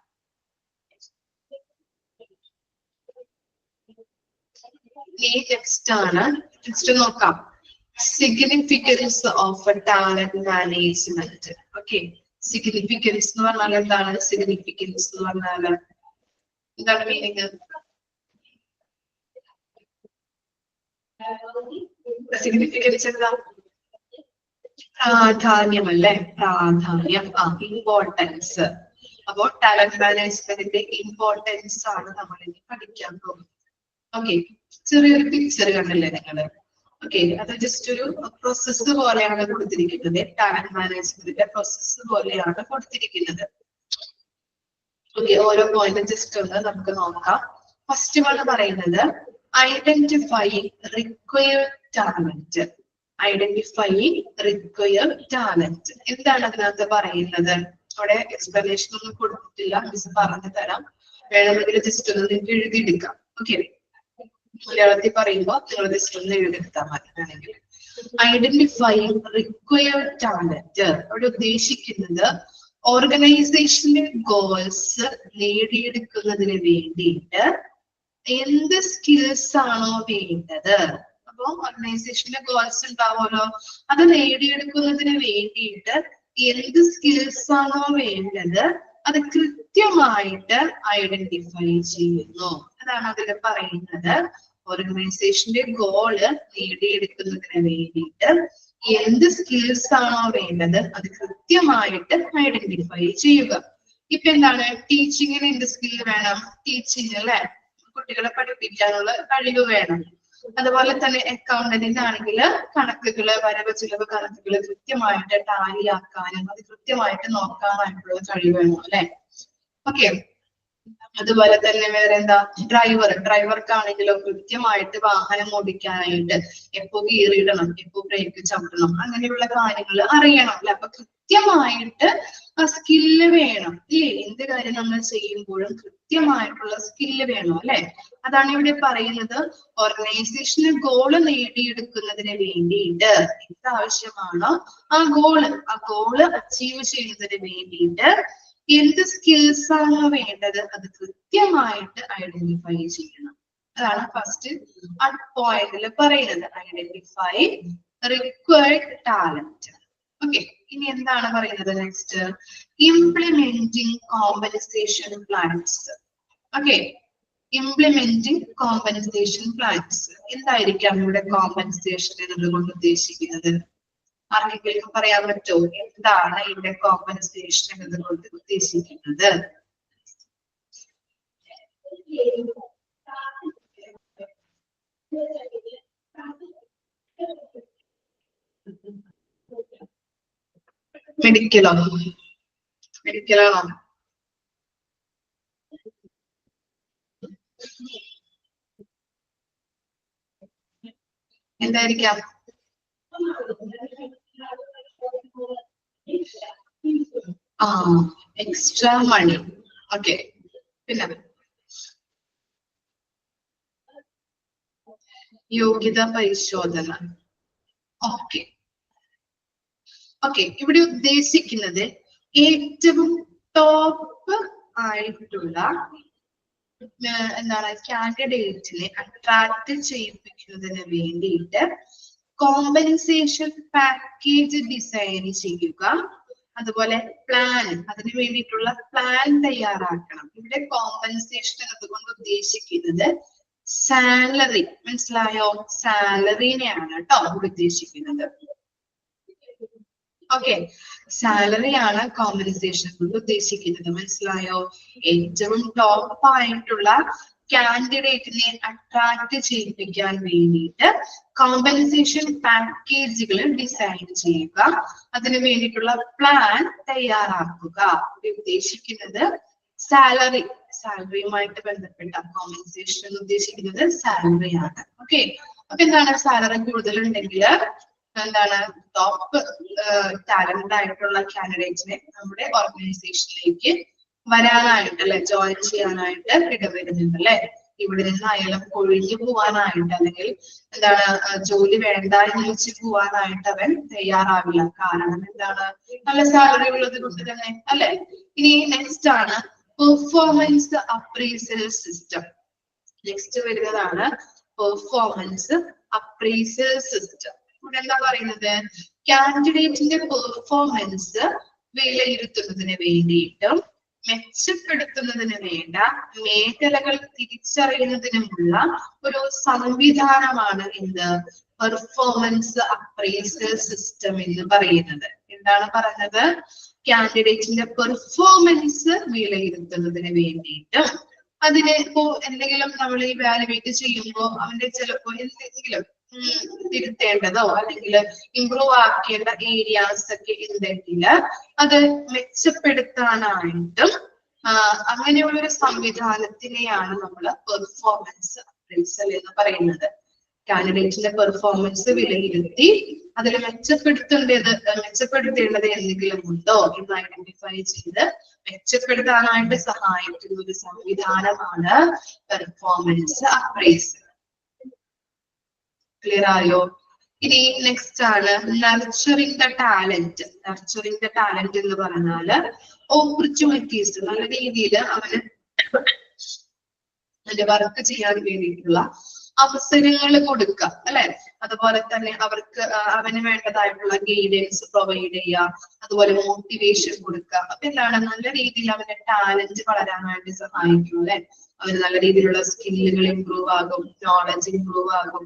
ഈ ടെക്സ്റ്റ് ആണ്. ടെക്സ്റ്റ് നോക്കാം. Significance of talent management. Okay, significance എന്ന് പറഞ്ഞാൽ എന്താണ്? സിഗ്നിഫിക്കൻസ് എന്ന് പറഞ്ഞാൽ എന്താണ് മീനിങ്? സിഗ്നിഫിക്കൻസ് എന്താ? പ്രാധാന്യം അല്ലെ? പ്രാധാന്യം, ഇമ്പോർട്ടൻസ്. അപ്പോൾ ടാലന്റ് മാനേജ്മെന്റിന്റെ ഇമ്പോർട്ടൻസ് ആണ് നമ്മൾ ഇനി പഠിക്കാൻ പോകുന്നത്. ഓക്കെ, ചെറിയൊരു പിക്ചർ കണ്ടില്ലേ നിങ്ങള്? ഓക്കെ, അത് ജസ്റ്റ് ഒരു പ്രോസസ്സ് പോലെയാണ് കൊടുത്തിരിക്കുന്നത്. ടാലന്റ് മാനേജ്മെന്റിന്റെ പ്രോസസ്സ് പോലെയാണ് കൊടുത്തിരിക്കുന്നത്. ഓക്കെ, ഓരോ പോയിന്റ് ജസ്റ്റ് ഒന്ന് നമുക്ക് നോക്കാം. ഫസ്റ്റ് ആണ് പറയുന്നത് identify required talent. Identify required talent എന്താണ് അതിനകത്ത് പറയുന്നത്? അവിടെ എക്സ്പ്ലനേഷൻ ഒന്നും കൊടുത്തിട്ടില്ല, മിസ് പറഞ്ഞു തരാം. വേണമെങ്കിൽ ജസ്റ്റ് ഒന്ന് നിങ്ങൾക്ക് എഴുതിയെടുക്കാം. ഓക്കെ, മലയാളത്തിൽ പറയുമ്പോൾ നിങ്ങൾ ജസ്റ്റ് ഒന്ന് എഴുതിയെടുത്താൽ മതി. വേണമെങ്കിൽ ഐഡന്റിഫൈ റിക്വയർഡ് ടാലന്റ് അവിടെ ഉദ്ദേശിക്കുന്നത് ഓർഗനൈസേഷന്റെ ഗോൾസ് നേടിയെടുക്കുന്നതിന് വേണ്ടിയിട്ട് എന്ത് സ്കിൽസ് ആണോ വേണ്ടത്. അപ്പൊ ഓർഗനൈസേഷന്റെ ഗോൾസ് ഉണ്ടാവുമല്ലോ, അത് നേടിയെടുക്കുന്നതിന് വേണ്ടിയിട്ട് എന്ത് സ്കിൽസ് ആണോ വേണ്ടത് അത് കൃത്യമായിട്ട് ഐഡന്റിഫൈ ചെയ്യുന്നു. അതാണ് അതിൽ പറയുന്നത്. ഓർഗനൈസേഷന്റെ ഗോള് നേടിയെടുക്കുന്നതിന് വേണ്ടിയിട്ട് എന്ത് സ്കിൽസ് ആണോ വേണ്ടത് അത് കൃത്യമായിട്ട് ഐഡന്റിഫൈ ചെയ്യുക. ഇപ്പൊ എന്താണ്, ടീച്ചിങ്ങിന് എന്ത് സ്കിൽ വേണം? ടീച്ചിങ് അല്ലെ, കുട്ടികളെ പഠിപ്പിക്കാനുള്ള കഴിവ് വേണം. അതുപോലെ തന്നെ അക്കൗണ്ടന്റിന് ആണെങ്കിൽ കണക്കുകള്, വരവ് ചിലവ് കണക്കുകള് കൃത്യമായിട്ട് ടാലിയാക്കാനും അത് കൃത്യമായിട്ട് നോക്കാനായിട്ടുള്ള കഴിവ് വേണം അല്ലെ. ഓക്കെ, അതുപോലെ തന്നെ വേറെ എന്താ, ഡ്രൈവർക്കാണെങ്കിലോ കൃത്യമായിട്ട് വാഹനം ഓടിക്കാനായിട്ട് എപ്പോ ഗിയറിടണം, എപ്പോ ബ്രേക്ക് ചവിട്ടണം, അങ്ങനെയുള്ള കാര്യങ്ങൾ അറിയണം അല്ലെ. അപ്പൊ കൃത്യമായിട്ട് ആ സ്കില്ല് വേണം ഇല്ലേ. എന്ത് കാര്യം നമ്മൾ ചെയ്യുമ്പോഴും കൃത്യമായിട്ടുള്ള സ്കില്ല് വേണം അല്ലെ. അതാണ് ഇവിടെ പറയുന്നത്. ഓർഗനൈസേഷന് ഗോള് നേടിയെടുക്കുന്നതിന് വേണ്ടിയിട്ട് എന്ത് ആവശ്യമാണോ ആ ഗോള് അച്ചീവ് ചെയ്യുന്നതിന് വേണ്ടിയിട്ട് എന്ത് സ്കിൽസ് ആണോ വേണ്ടത് അത് കൃത്യമായിട്ട് ഐഡന്റിഫൈ ചെയ്യണം. അതാണ് ഫസ്റ്റ് ആ പോയിന്റിൽ പറയുന്നത്, ഐഡന്റിഫൈ റിക്വയർഡ് ടാലന്റ്. ഓക്കെ, ഇനി എന്താണ് പറയുന്നത് next? Implementing compensation plans. Okay, implementing compensation plans. എന്തായിരിക്കാം ഇവിടെ കോമ്പൻസേഷൻ എന്നതുകൊണ്ട് ഉദ്ദേശിക്കുന്നത്? ആർക്കെങ്കിലും പറയാൻ പറ്റുമോ? എന്താണ് ഇവിടെ കോമ്പൻസേഷൻ എന്നതുകൊണ്ട് ഉദ്ദേശിക്കുന്നത്? മെഡിക്കലാണോ? എന്തായിരിക്കാം? എക്സ്ട്രാ മണി. ഓക്കെ, പിന്നെ യോഗ്യത പരിശോധന. ഓക്കെ, ഇവിടെ ഉദ്ദേശിക്കുന്നത് ഏറ്റവും ടോപ്പ് ആയിട്ടുള്ള എന്താണ് കാൻഡിഡേറ്റിനെ അട്രാക്ട് ചെയ്യിപ്പിക്കുന്നതിന് വേണ്ടിയിട്ട് കോമ്പൻസേഷൻ പാക്കേജ് ഡിസൈൻ ചെയ്യുക. അതുപോലെ പ്ലാൻ, അതിന് വേണ്ടിയിട്ടുള്ള പ്ലാൻ തയ്യാറാക്കണം. ഇവിടെ കോമ്പൻസേഷൻ എന്നതുകൊണ്ട് ഉദ്ദേശിക്കുന്നത് സാലറി, മനസ്സിലായോ? സാലറിനെയാണ് കേട്ടോ ഉദ്ദേശിക്കുന്നത്. ഓക്കെ, സാലറിയാണ് കോമ്പൻസേഷൻ കൊണ്ട് ഉദ്ദേശിക്കുന്നത്, മനസ്സിലായോ? ഏറ്റവും ടോപ്പ് ആയിട്ടുള്ള കാൻഡിഡേറ്റിനെ അട്രാക്ട് ചെയ്യിപ്പിക്കാൻ വേണ്ടിയിട്ട് കോമ്പൻസേഷൻ പാക്കേജുകൾ ഡിസൈൻ ചെയ്യുക, അതിനു വേണ്ടിയിട്ടുള്ള പ്ലാൻ തയ്യാറാക്കുക. ഉദ്ദേശിക്കുന്നത് സാലറിയുമായിട്ട് ബന്ധപ്പെട്ട കോമ്പൻസേഷൻ ഉദ്ദേശിക്കുന്നത് സാലറിയാണ്. ഓക്കെ, അപ്പൊ എന്താണ്, സാലറി കൂടുതലുണ്ടെങ്കിൽ എന്താണ്, ടോപ്പ് ടാലന്റ് ആയിട്ടുള്ള കാൻഡിഡേറ്റ്സിനെ നമ്മുടെ ഓർഗനൈസേഷനിലേക്ക് വരാനായിട്ട് അല്ലെ, ജോയിൻ ചെയ്യാനായിട്ട് ഇടവരുന്നുണ്ട് അല്ലെ. ഇവിടെ നിന്നായാലും ഒഴിഞ്ഞു പോവാനായിട്ട് അല്ലെങ്കിൽ എന്താണ് ജോലി വേണ്ട എന്ന് വെച്ച് പോവാനായിട്ട് അവൻ തയ്യാറാവില്ല. കാരണം എന്താണ്, നല്ല സാലറി ഉള്ളത് കൊണ്ട് തന്നെ അല്ലെ. ഇനി നെക്സ്റ്റ് ആണ് പെർഫോമൻസ് അപ്രൈസൽ സിസ്റ്റം. നെക്സ്റ്റ് വരുന്നതാണ് പെർഫോമൻസ് അപ്രൈസൽ സിസ്റ്റം. ഇവിടെ എന്താ പറയുന്നത്, കാൻഡിഡേറ്റിന്റെ പെർഫോമൻസ് വിലയിരുത്തുന്നതിന് വേണ്ടിയിട്ടും മെച്ചപ്പെടുത്തുന്നതിന് വേണ്ട മേഖലകൾ തിരിച്ചറിയുന്നതിനുമുള്ള ഒരു സംവിധാനമാണ് എന്ത്, പെർഫോമൻസ് അപ്രൈസൽ സിസ്റ്റം എന്ന് പറയുന്നത്. എന്താണ് പറഞ്ഞത്, കാൻഡിഡേറ്റിന്റെ പെർഫോമൻസ് വിലയിരുത്തുന്നതിന് വേണ്ടിയിട്ടും അതിനെ ഇപ്പോ എന്തെങ്കിലും നമ്മൾ ഇവാലുവേറ്റ് ചെയ്യുമ്പോൾ അവന്റെ ചിലപ്പോ എന്തെങ്കിലും തിരുത്തേണ്ടതോ അല്ലെങ്കിൽ ഇംപ്രൂവ് ആക്കേണ്ട ഏരിയാസ് ഒക്കെ ഉണ്ടെങ്കിൽ അത് മെച്ചപ്പെടുത്താനായിട്ടും അങ്ങനെയുള്ളൊരു സംവിധാനത്തിനെയാണ് നമ്മൾ പെർഫോമൻസ് അപ്രൈസൽ എന്ന് പറയുന്നത്. കാൻഡിഡേറ്റിന്റെ പെർഫോമൻസ് വിലയിരുത്തി അതിൽ മെച്ചപ്പെടുത്തേണ്ടത് എന്തെങ്കിലും ഉണ്ടോ എന്ന് ഐഡന്റിഫൈ ചെയ്ത് മെച്ചപ്പെടുത്താനായിട്ട് സഹായിക്കുന്ന ഒരു സംവിധാനമാണ് പെർഫോമൻസ് അപ്രൈസൽ. ക്ലിയർ ആയോ? ഇനി നെക്സ്റ്റ് ആണ് nurturing the talent. Nurturing the talent എന്ന് പറഞ്ഞാല് ഓപ്പർച്യൂണിറ്റീസ്, നല്ല രീതിയിൽ അവന് അതിന്റെ വർക്ക് ചെയ്യാൻ വേണ്ടിയിട്ടുള്ള അവസരങ്ങൾ കൊടുക്കുക അല്ലെ. അതുപോലെ തന്നെ അവർക്ക് അവന് വേണ്ടതായിട്ടുള്ള ഗൈഡൻസ് പ്രൊവൈഡ് ചെയ്യുക, അതുപോലെ മോട്ടിവേഷൻ കൊടുക്കുക. അപ്പൊ എന്താണ്, നല്ല രീതിയിൽ അവന്റെ ടാലന്റ് വളരാനായിട്ട് സഹായിക്കും അല്ലെ. അവന് നല്ല രീതിയിലുള്ള സ്കില്ലുകൾ ഇമ്പ്രൂവ് ആകും, നോളജ് ഇമ്പ്രൂവ് ആകും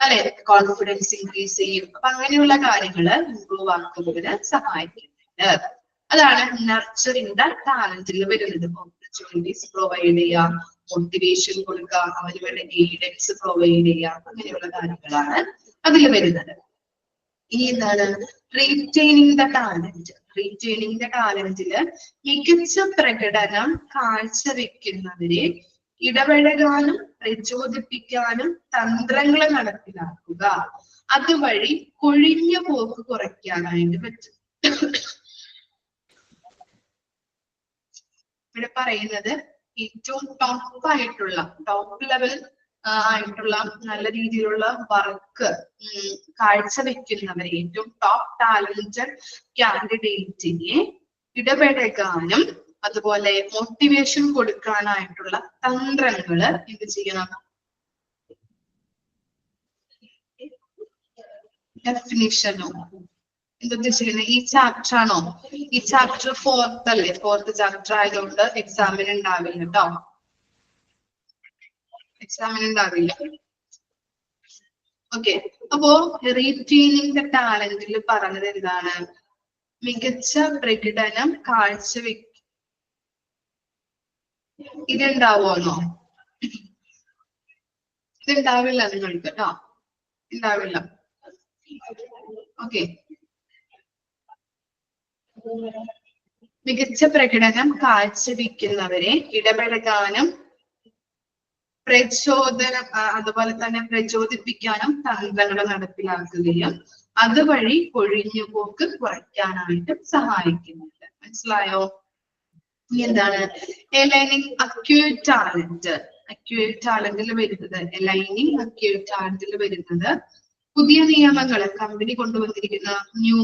അല്ലെ, കോൺഫിഡൻസ് ഇൻക്രീസ് ചെയ്യും. അപ്പൊ അങ്ങനെയുള്ള കാര്യങ്ങള് ഇമ്പ്രൂവ് ആക്കുന്നതിന് സഹായിക്കുന്നുണ്ട്. അതാണ് നർച്ചറിംഗ് ദ ടാലന്റിൽ വരുന്നത്. ഓപ്പർച്യൂണിറ്റീസ് പ്രൊവൈഡ് ചെയ്യുക, മോട്ടിവേഷൻ കൊടുക്കുക, അവന് വേണ്ട ഗൈഡൻസ് പ്രൊവൈഡ് ചെയ്യുക, അങ്ങനെയുള്ള കാര്യങ്ങളാണ് അതിൽ വരുന്നത്. ഇനി എന്താണ് retaining the talent. Retaining the ടാലന്റില് മികച്ച പ്രകടനം കാഴ്ചവെക്കുന്നവരെ ഇടപഴകാനും പ്രചോദിപ്പിക്കാനും തന്ത്രങ്ങൾ നടപ്പിലാക്കുക. അതുവഴി കൊഴിഞ്ഞ പോക്ക് കുറയ്ക്കാനായിട്ട് പറ്റും. ഇവിടെ പറയുന്നത് ഏറ്റവും ടോപ്പ് ലെവൽ ആയിട്ടുള്ള നല്ല രീതിയിലുള്ള വർക്ക് കാഴ്ചവെക്കുന്നവരെ, ഏറ്റവും ടോപ്പ് ടാലന്റഡ് കാൻഡിഡേറ്റിനെ ഇടപെടകാനും അതുപോലെ മോട്ടിവേഷൻ കൊടുക്കാനായിട്ടുള്ള തന്ത്രങ്ങള് എന്ത് ചെയ്യണം? ഡെഫിനിഷനോ എന്തുദ്ദേശിക്കുന്നത്? ഈ ചാപ്റ്റർ ആണോ? ഈ ചാപ്റ്റർ 4th അല്ലേ? 4th ചാപ്റ്റർ ആയതുകൊണ്ട് എക്സാമിന് ഉണ്ടാവില്ല കേട്ടോ. എക്സാമിന് ഉണ്ടാവില്ല. ഓക്കെ, അപ്പോ റീറ്റെയിനിങ് ദ ടാലന്റിൽ പറഞ്ഞത് എന്താണ്? മികച്ച പ്രകടനം കാഴ്ചവെക്ക. ഇതുണ്ടാവുമോ? ഇതുണ്ടാവില്ല നിങ്ങൾക്ക് കേട്ടോ, ഉണ്ടാവില്ല. ഓക്കെ, മികച്ച പ്രകടനം കാഴ്ചവെക്കുന്നവരെ ഇടപഴകാനും അതുപോലെ തന്നെ പ്രചോദിപ്പിക്കാനും തന്ത്രങ്ങൾ നടപ്പിലാക്കുകയും അതുവഴി കൊഴിഞ്ഞുപോക്ക് കുറയ്ക്കാനായിട്ട് സഹായിക്കുന്നുണ്ട്. മനസ്സിലായോ? ഇനി എന്താണ് അലൈനിങ് അക്യൂട്ട് ടാലന്റ്? അക്യൂട്ട് ടാലന്റിൽ വരുന്നത്, അലൈനിങ് അക്യൂട്ട് ടാലന്റിൽ വരുന്നത് പുതിയ നിയമങ്ങൾ, കമ്പനി കൊണ്ടുവന്നിരിക്കുന്ന ന്യൂ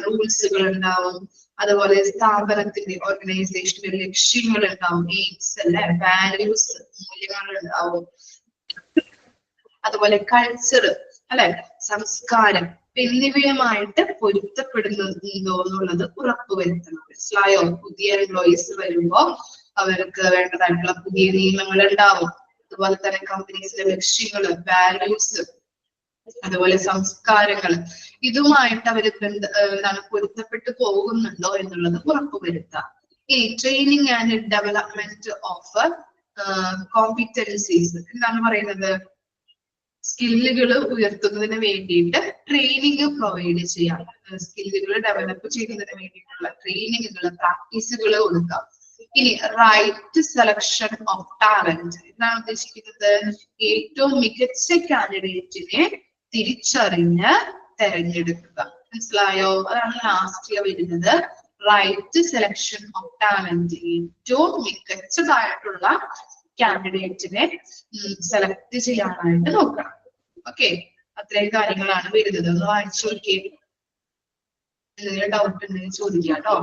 റൂൾസുകൾ ഉണ്ടാവും, അതുപോലെ സ്ഥാപനത്തിന്റെ ഓർഗനൈസേഷന്റെ ലക്ഷ്യങ്ങൾ ഉണ്ടാവും, എയിംസ് അല്ലെ, വാല്യൂസ് മൂല്യങ്ങൾ ഉണ്ടാവും, അതുപോലെ കൾച്ചർ അല്ലെ, സംസ്കാരം എന്നിവയുമായിട്ട് പൊരുത്തപ്പെടുന്നുണ്ടോ എന്നുള്ളത് ഉറപ്പുവരുത്തണം. മനസ്സിലായോ? പുതിയ എംപ്ലോയീസ് വരുമ്പോ അവർക്ക് വേണ്ടതായിട്ടുള്ള പുതിയ നിയമങ്ങൾ ഉണ്ടാവും, അതുപോലെ തന്നെ കമ്പനീസിന്റെ ലക്ഷ്യങ്ങള്, വാല്യൂസ്, അതുപോലെ സംസ്കാരങ്ങൾ, ഇതുമായിട്ട് അവര് എന്താണ് പൊരുത്തപ്പെട്ടു പോകുന്നുണ്ടോ എന്നുള്ളത് ഉറപ്പുവരുത്താം. ഈ training and development of competencies എന്താണ് പറയുന്നത്? സ്കില്ലുകൾ ഉയർത്തുന്നതിന് വേണ്ടിയിട്ട് ട്രെയിനിങ് പ്രൊവൈഡ് ചെയ്യാം, സ്കില്ലുകൾ ഡെവലപ്പ് ചെയ്യുന്നതിന് വേണ്ടിയിട്ടുള്ള ട്രെയിനിങ്ങുകൾ, പ്രാക്ടീസുകൾ കൊടുക്കാം. ഇനി റൈറ്റ് സെലക്ഷൻ ഓഫ് ടാലന്റ് എന്താണ് ഉദ്ദേശിക്കുന്നത്? ഏറ്റവും മികച്ച കാൻഡിഡേറ്റിനെ തിരിച്ചറിഞ്ഞ് തെരഞ്ഞെടുക്കുക. മനസ്സിലായോ? അതാണ് ലാസ്റ്റില് വരുന്നത്. റൈറ്റ് സെലക്ഷൻ ഓഫ് ടാലന്റ്, ഏറ്റവും മികച്ചതായിട്ടുള്ള കാൻഡിഡേറ്റിനെ സെലക്ട് ചെയ്യാനായിട്ട് നോക്കണം. ഓക്കെ, അത്രയും കാര്യങ്ങളാണ് വരുന്നത്. ഒന്ന് വായിച്ചു നോക്കിയേ, എന്തെങ്കിലും ഡൗട്ട് ഉണ്ടെങ്കിൽ ചോദിക്കാം കേട്ടോ.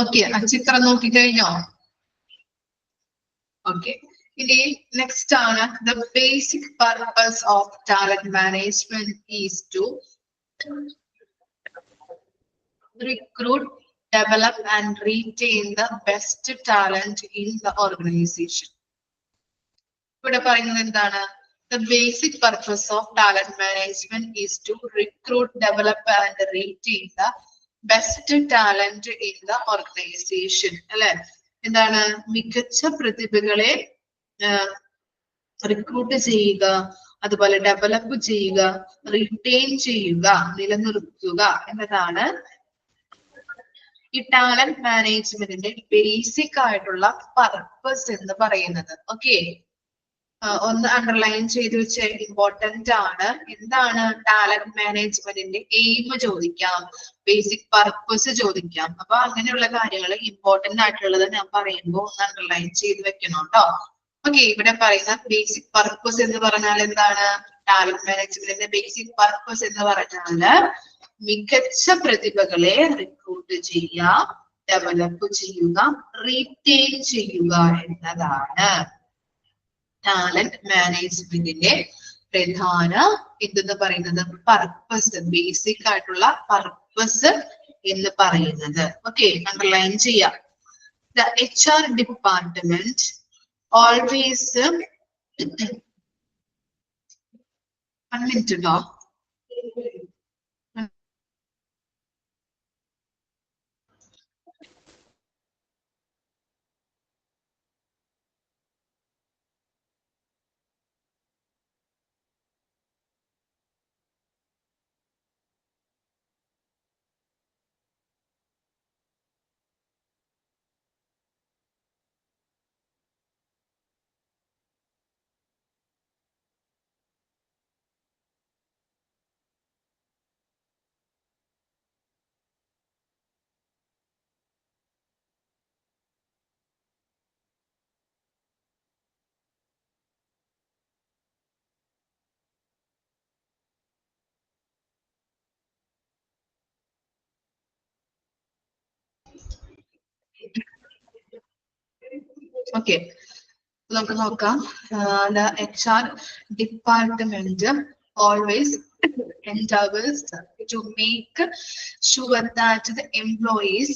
ഓക്കെ, ആ ചിത്രം നോക്കിക്കഴിഞ്ഞോ? ഓക്കെ. ഇനി നെക്സ്റ്റ് ആണ് the basic purpose of talent management is to recruit, develop, and retain the best talent in the organization. ഇവിടെ പറയുന്നത് എന്താണ്? The basic purpose of talent management is to recruit, develop, and retain the best talent in the organization. അല്ലെ? എന്താണ്? മികച്ച പ്രതിഭകളെ recruit ചെയ്യുക, അതുപോലെ develop ചെയ്യുക, റിറ്റെയിൻ ചെയ്യുക, നിലനിർത്തുക എന്നതാണ് ഈ ടാലന്റ് മാനേജ്മെന്റിന്റെ ബേസിക് ആയിട്ടുള്ള പർപ്പസ് എന്ന് പറയുന്നത്. ഓക്കെ, ഒന്ന് അണ്ടർലൈൻ ചെയ്ത് വെച്ച ഇമ്പോർട്ടന്റ് ആണ്. എന്താണ് ടാലന്റ് മാനേജ്മെന്റിന്റെ എയിം ചോദിക്കാം, ബേസിക് പർപ്പസ് ചോദിക്കാം. അപ്പൊ അങ്ങനെയുള്ള കാര്യങ്ങൾ ഇമ്പോർട്ടന്റ് ആയിട്ടുള്ളത് ഞാൻ പറയുമ്പോൾ ഒന്ന് അണ്ടർലൈൻ ചെയ്ത് വെക്കണം കേട്ടോ. ഓക്കെ, ഇവിടെ പറയുന്ന ബേസിക് പർപ്പസ് എന്ന് പറഞ്ഞാൽ എന്താണ്? ടാലന്റ് മാനേജ്മെന്റിന്റെ ബേസിക് പർപ്പസ് എന്ന് പറഞ്ഞാല് മികച്ച പ്രതിഭകളെ റിക്രൂട്ട് ചെയ്യുക, ഡെവലപ്പ് ചെയ്യുക, റീറ്റെയിൻ ചെയ്യുക എന്നതാണ് ടാലന്റ് മാനേജ്മെന്റിന്റെ പ്രധാന എന്തെന്ന് പറയുന്നത് പർപ്പസ്, ബേസിക് ആയിട്ടുള്ള പർപ്പസ് എന്ന് പറയുന്നത്. ഓക്കെ, അണ്ടർലൈൻ ചെയ്യാം. The HR department always minute okay, നമുക്ക് നോക്കാം. The HR department always endeavors to make sure that the employees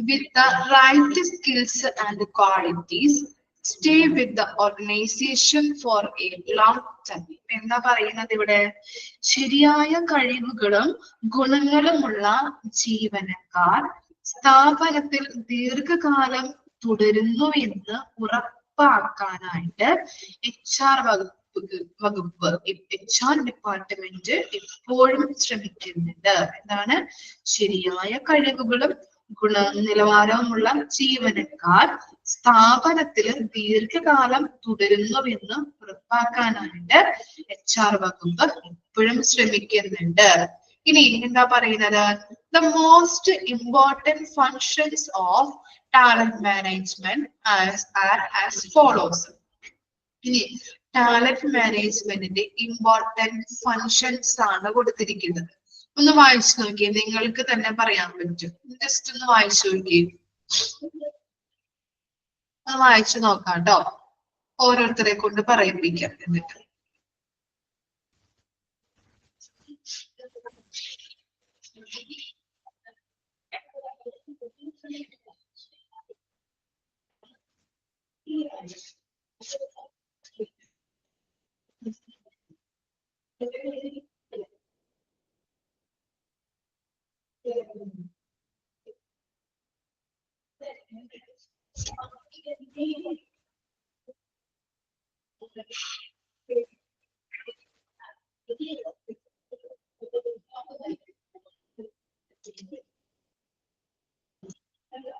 with the right skills and qualities stay with the organization for a long time. എന്താ പറയുന്നത് ഇവിടെ? ശരിയായ കഴിവുകളും ഗുണങ്ങളുമുള്ള ജീവനക്കാർ സ്ഥാപനത്തിൽ ദീർഘകാലം തുടരുന്നു എന്ന് ഉറപ്പാക്കാനായിട്ട് HR വകുപ്പ് HR ഡിപ്പാർട്ട്മെന്റ് എപ്പോഴും ശ്രമിക്കുന്നുണ്ട്. എന്താണ്? ശരിയായ കഴിവുകളും ഗുണനിലവാരവുമുള്ള ജീവനക്കാർ സ്ഥാപനത്തിൽ ദീർഘകാലം തുടരുന്നുവെന്ന് ഉറപ്പാക്കാനായിട്ട് HR വകുപ്പ് എപ്പോഴും ശ്രമിക്കുന്നുണ്ട്. ഇനി എന്താ പറയുന്നത്? The most important functions of talent management are as follows. ഇനി ടാലന്റ് മാനേജ്മെന്റിന്റെ ഇമ്പോർട്ടന്റ് ഫങ്ഷൻസ് ആണ് കൊടുത്തിരിക്കുന്നത്. ഒന്ന് വായിച്ചു നോക്കിയേ, നിങ്ങൾക്ക് തന്നെ പറയാൻ പറ്റും. ജസ്റ്റ് ഒന്ന് വായിച്ചു നോക്കിയേ, ഒന്ന് വായിച്ചു നോക്കാം കേട്ടോ. ഓരോരുത്തരെ കൊണ്ട് പറയിപ്പിക്കാം എന്നിട്ട്.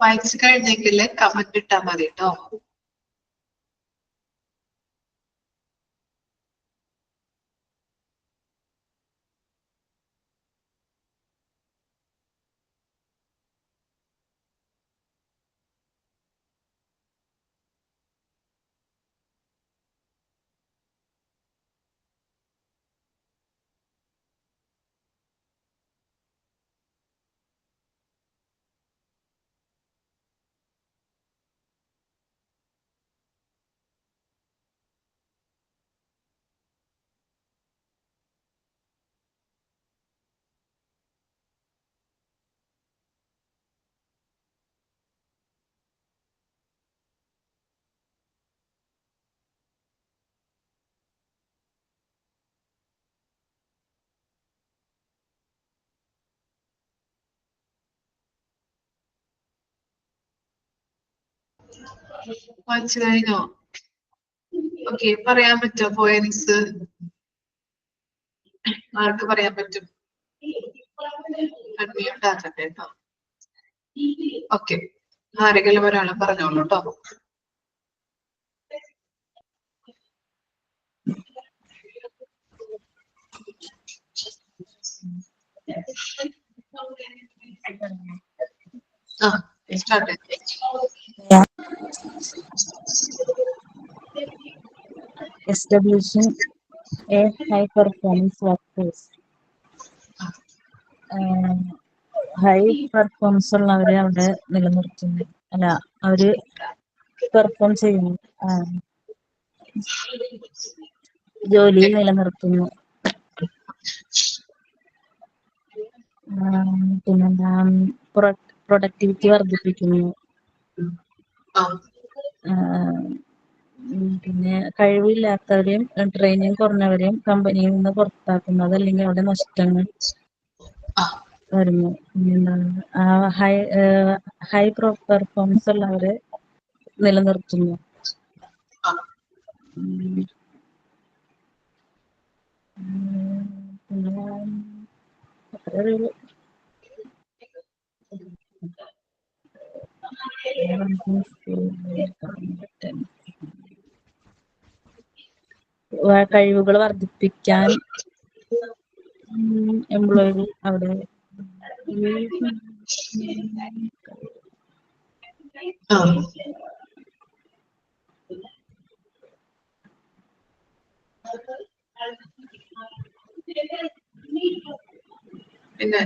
വായിച്ചു കഴിഞ്ഞെങ്കിൽ കമന്റ് ഇട്ടാ മതി കേട്ടോ. വായിച്ചു കഴിഞ്ഞോ? ഓക്കെ, പറയാൻ പറ്റോ പോയൻസ്? ആർക്ക് പറയാൻ പറ്റും? അഡ്മിറ്റ് ആക്കട്ടെ കേട്ടോ. ഓക്കെ, ആരെങ്കിലും ഒരാളെ പറഞ്ഞോളൂ കേട്ടോ. Start. Establishing a high performance workforce. High performance ഉള്ളവരെ അവിടെ നിലനിർത്തുന്നു, അല്ല അവര് പെർഫോം ചെയ്യുന്നു, ജോലി നിലനിർത്തുന്നു. പിന്നെന്താ, പ്രൊഡക്ടിവിറ്റി വർദ്ധിപ്പിക്കുന്നു. പിന്നെ കഴിവില്ലാത്തവരെയും ട്രെയിനിങ് കുറഞ്ഞവരെയും കമ്പനിയിൽ നിന്ന് പുറത്താക്കുന്നത്, അല്ലെങ്കിൽ അവിടെ നഷ്ടങ്ങൾ വരുന്നു. പിന്നെന്താണ്, ഹൈ പെർഫോമൻസ് ഉള്ളവരെ നിലനിർത്തുന്നു. കഴിവുകൾ വർദ്ധിപ്പിക്കാൻ എംപ്ലോയികൾ അവിടെ പിന്നെ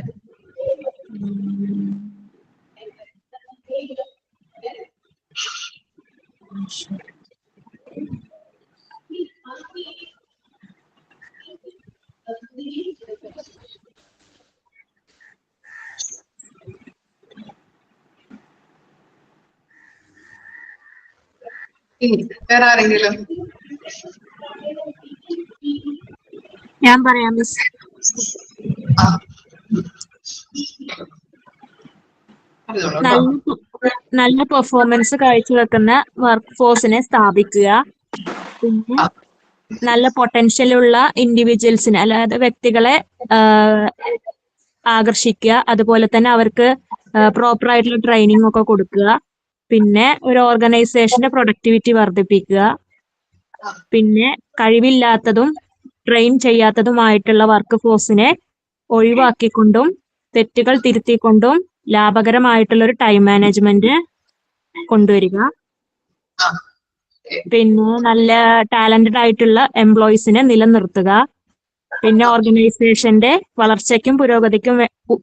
വേറെ ആരെങ്കിലും? ഞാൻ പറയാം മിസ്. നല്ല പെർഫോമൻസ് കാഴ്ചവെക്കുന്ന വർക്ക് ഫോഴ്സിനെ സ്ഥാപിക്കുക. പിന്നെ നല്ല പൊട്ടൻഷ്യൽ ഉള്ള ഇൻഡിവിജ്വൽസിനെ, അല്ലാതെ വ്യക്തികളെ ആകർഷിക്കുക. അതുപോലെ തന്നെ അവർക്ക് പ്രോപ്പർ ആയിട്ടുള്ള ട്രെയിനിങ് ഒക്കെ കൊടുക്കുക. പിന്നെ ഒരു ഓർഗനൈസേഷന്റെ പ്രൊഡക്ടിവിറ്റി വർദ്ധിപ്പിക്കുക. പിന്നെ കഴിവില്ലാത്തതും ട്രെയിൻ ചെയ്യാത്തതുമായിട്ടുള്ള വർക്ക് ഫോഴ്സിനെ ഒഴിവാക്കിക്കൊണ്ടും തെറ്റുകൾ തിരുത്തിക്കൊണ്ടും ലാഭകരമായിട്ടുള്ള ഒരു ടൈം മാനേജ്മെന്റ് കൊണ്ടുവരിക. പിന്നെ നല്ല ടാലന്റഡ് ആയിട്ടുള്ള എംപ്ലോയീസിനെ നിലനിർത്തുക. പിന്നെ ഓർഗനൈസേഷന്റെ വളർച്ചയ്ക്കും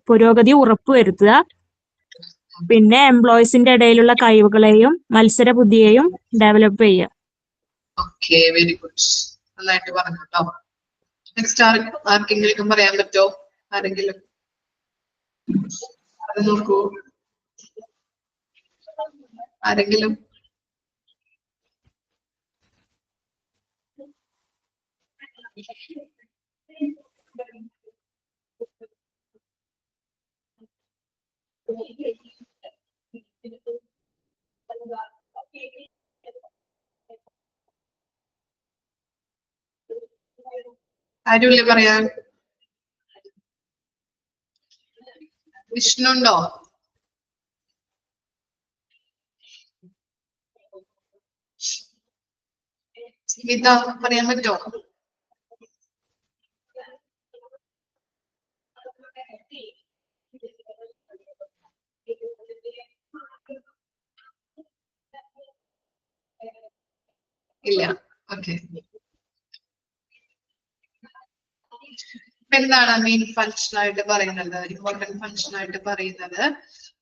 പുരോഗതി ഉറപ്പുവരുത്തുക. പിന്നെ എംപ്ലോയീസിന്റെ ഇടയിലുള്ള കഴിവുകളെയും മത്സര ബുദ്ധിയെയും ഡെവലപ്പ് ചെയ്യുക. ഓക്കെ, വെരി ഗുഡ്, നന്നായിട്ട് പറഞ്ഞു കേട്ടോ. നെക്സ്റ്റ് ആർക്കെങ്കിലും പറയാൻ പറ്റോ? ആരെങ്കിലും അത് നോക്കൂ. ആരെങ്കിലും? ആരുമില്ലേ പറയാൻ? വിഷ്ണു ഉണ്ടോ? സ്മിത പറയാൻ പറ്റോ? ഇല്ല. ഓക്കെ, എന്താണ് മെയിൻ ഫംഗ്ഷൻ ആയിട്ട് പറയുന്നത്, ഇമ്പോർട്ടന്റ് ഫംഗ്ഷൻ ആയിട്ട് പറയുന്നത്?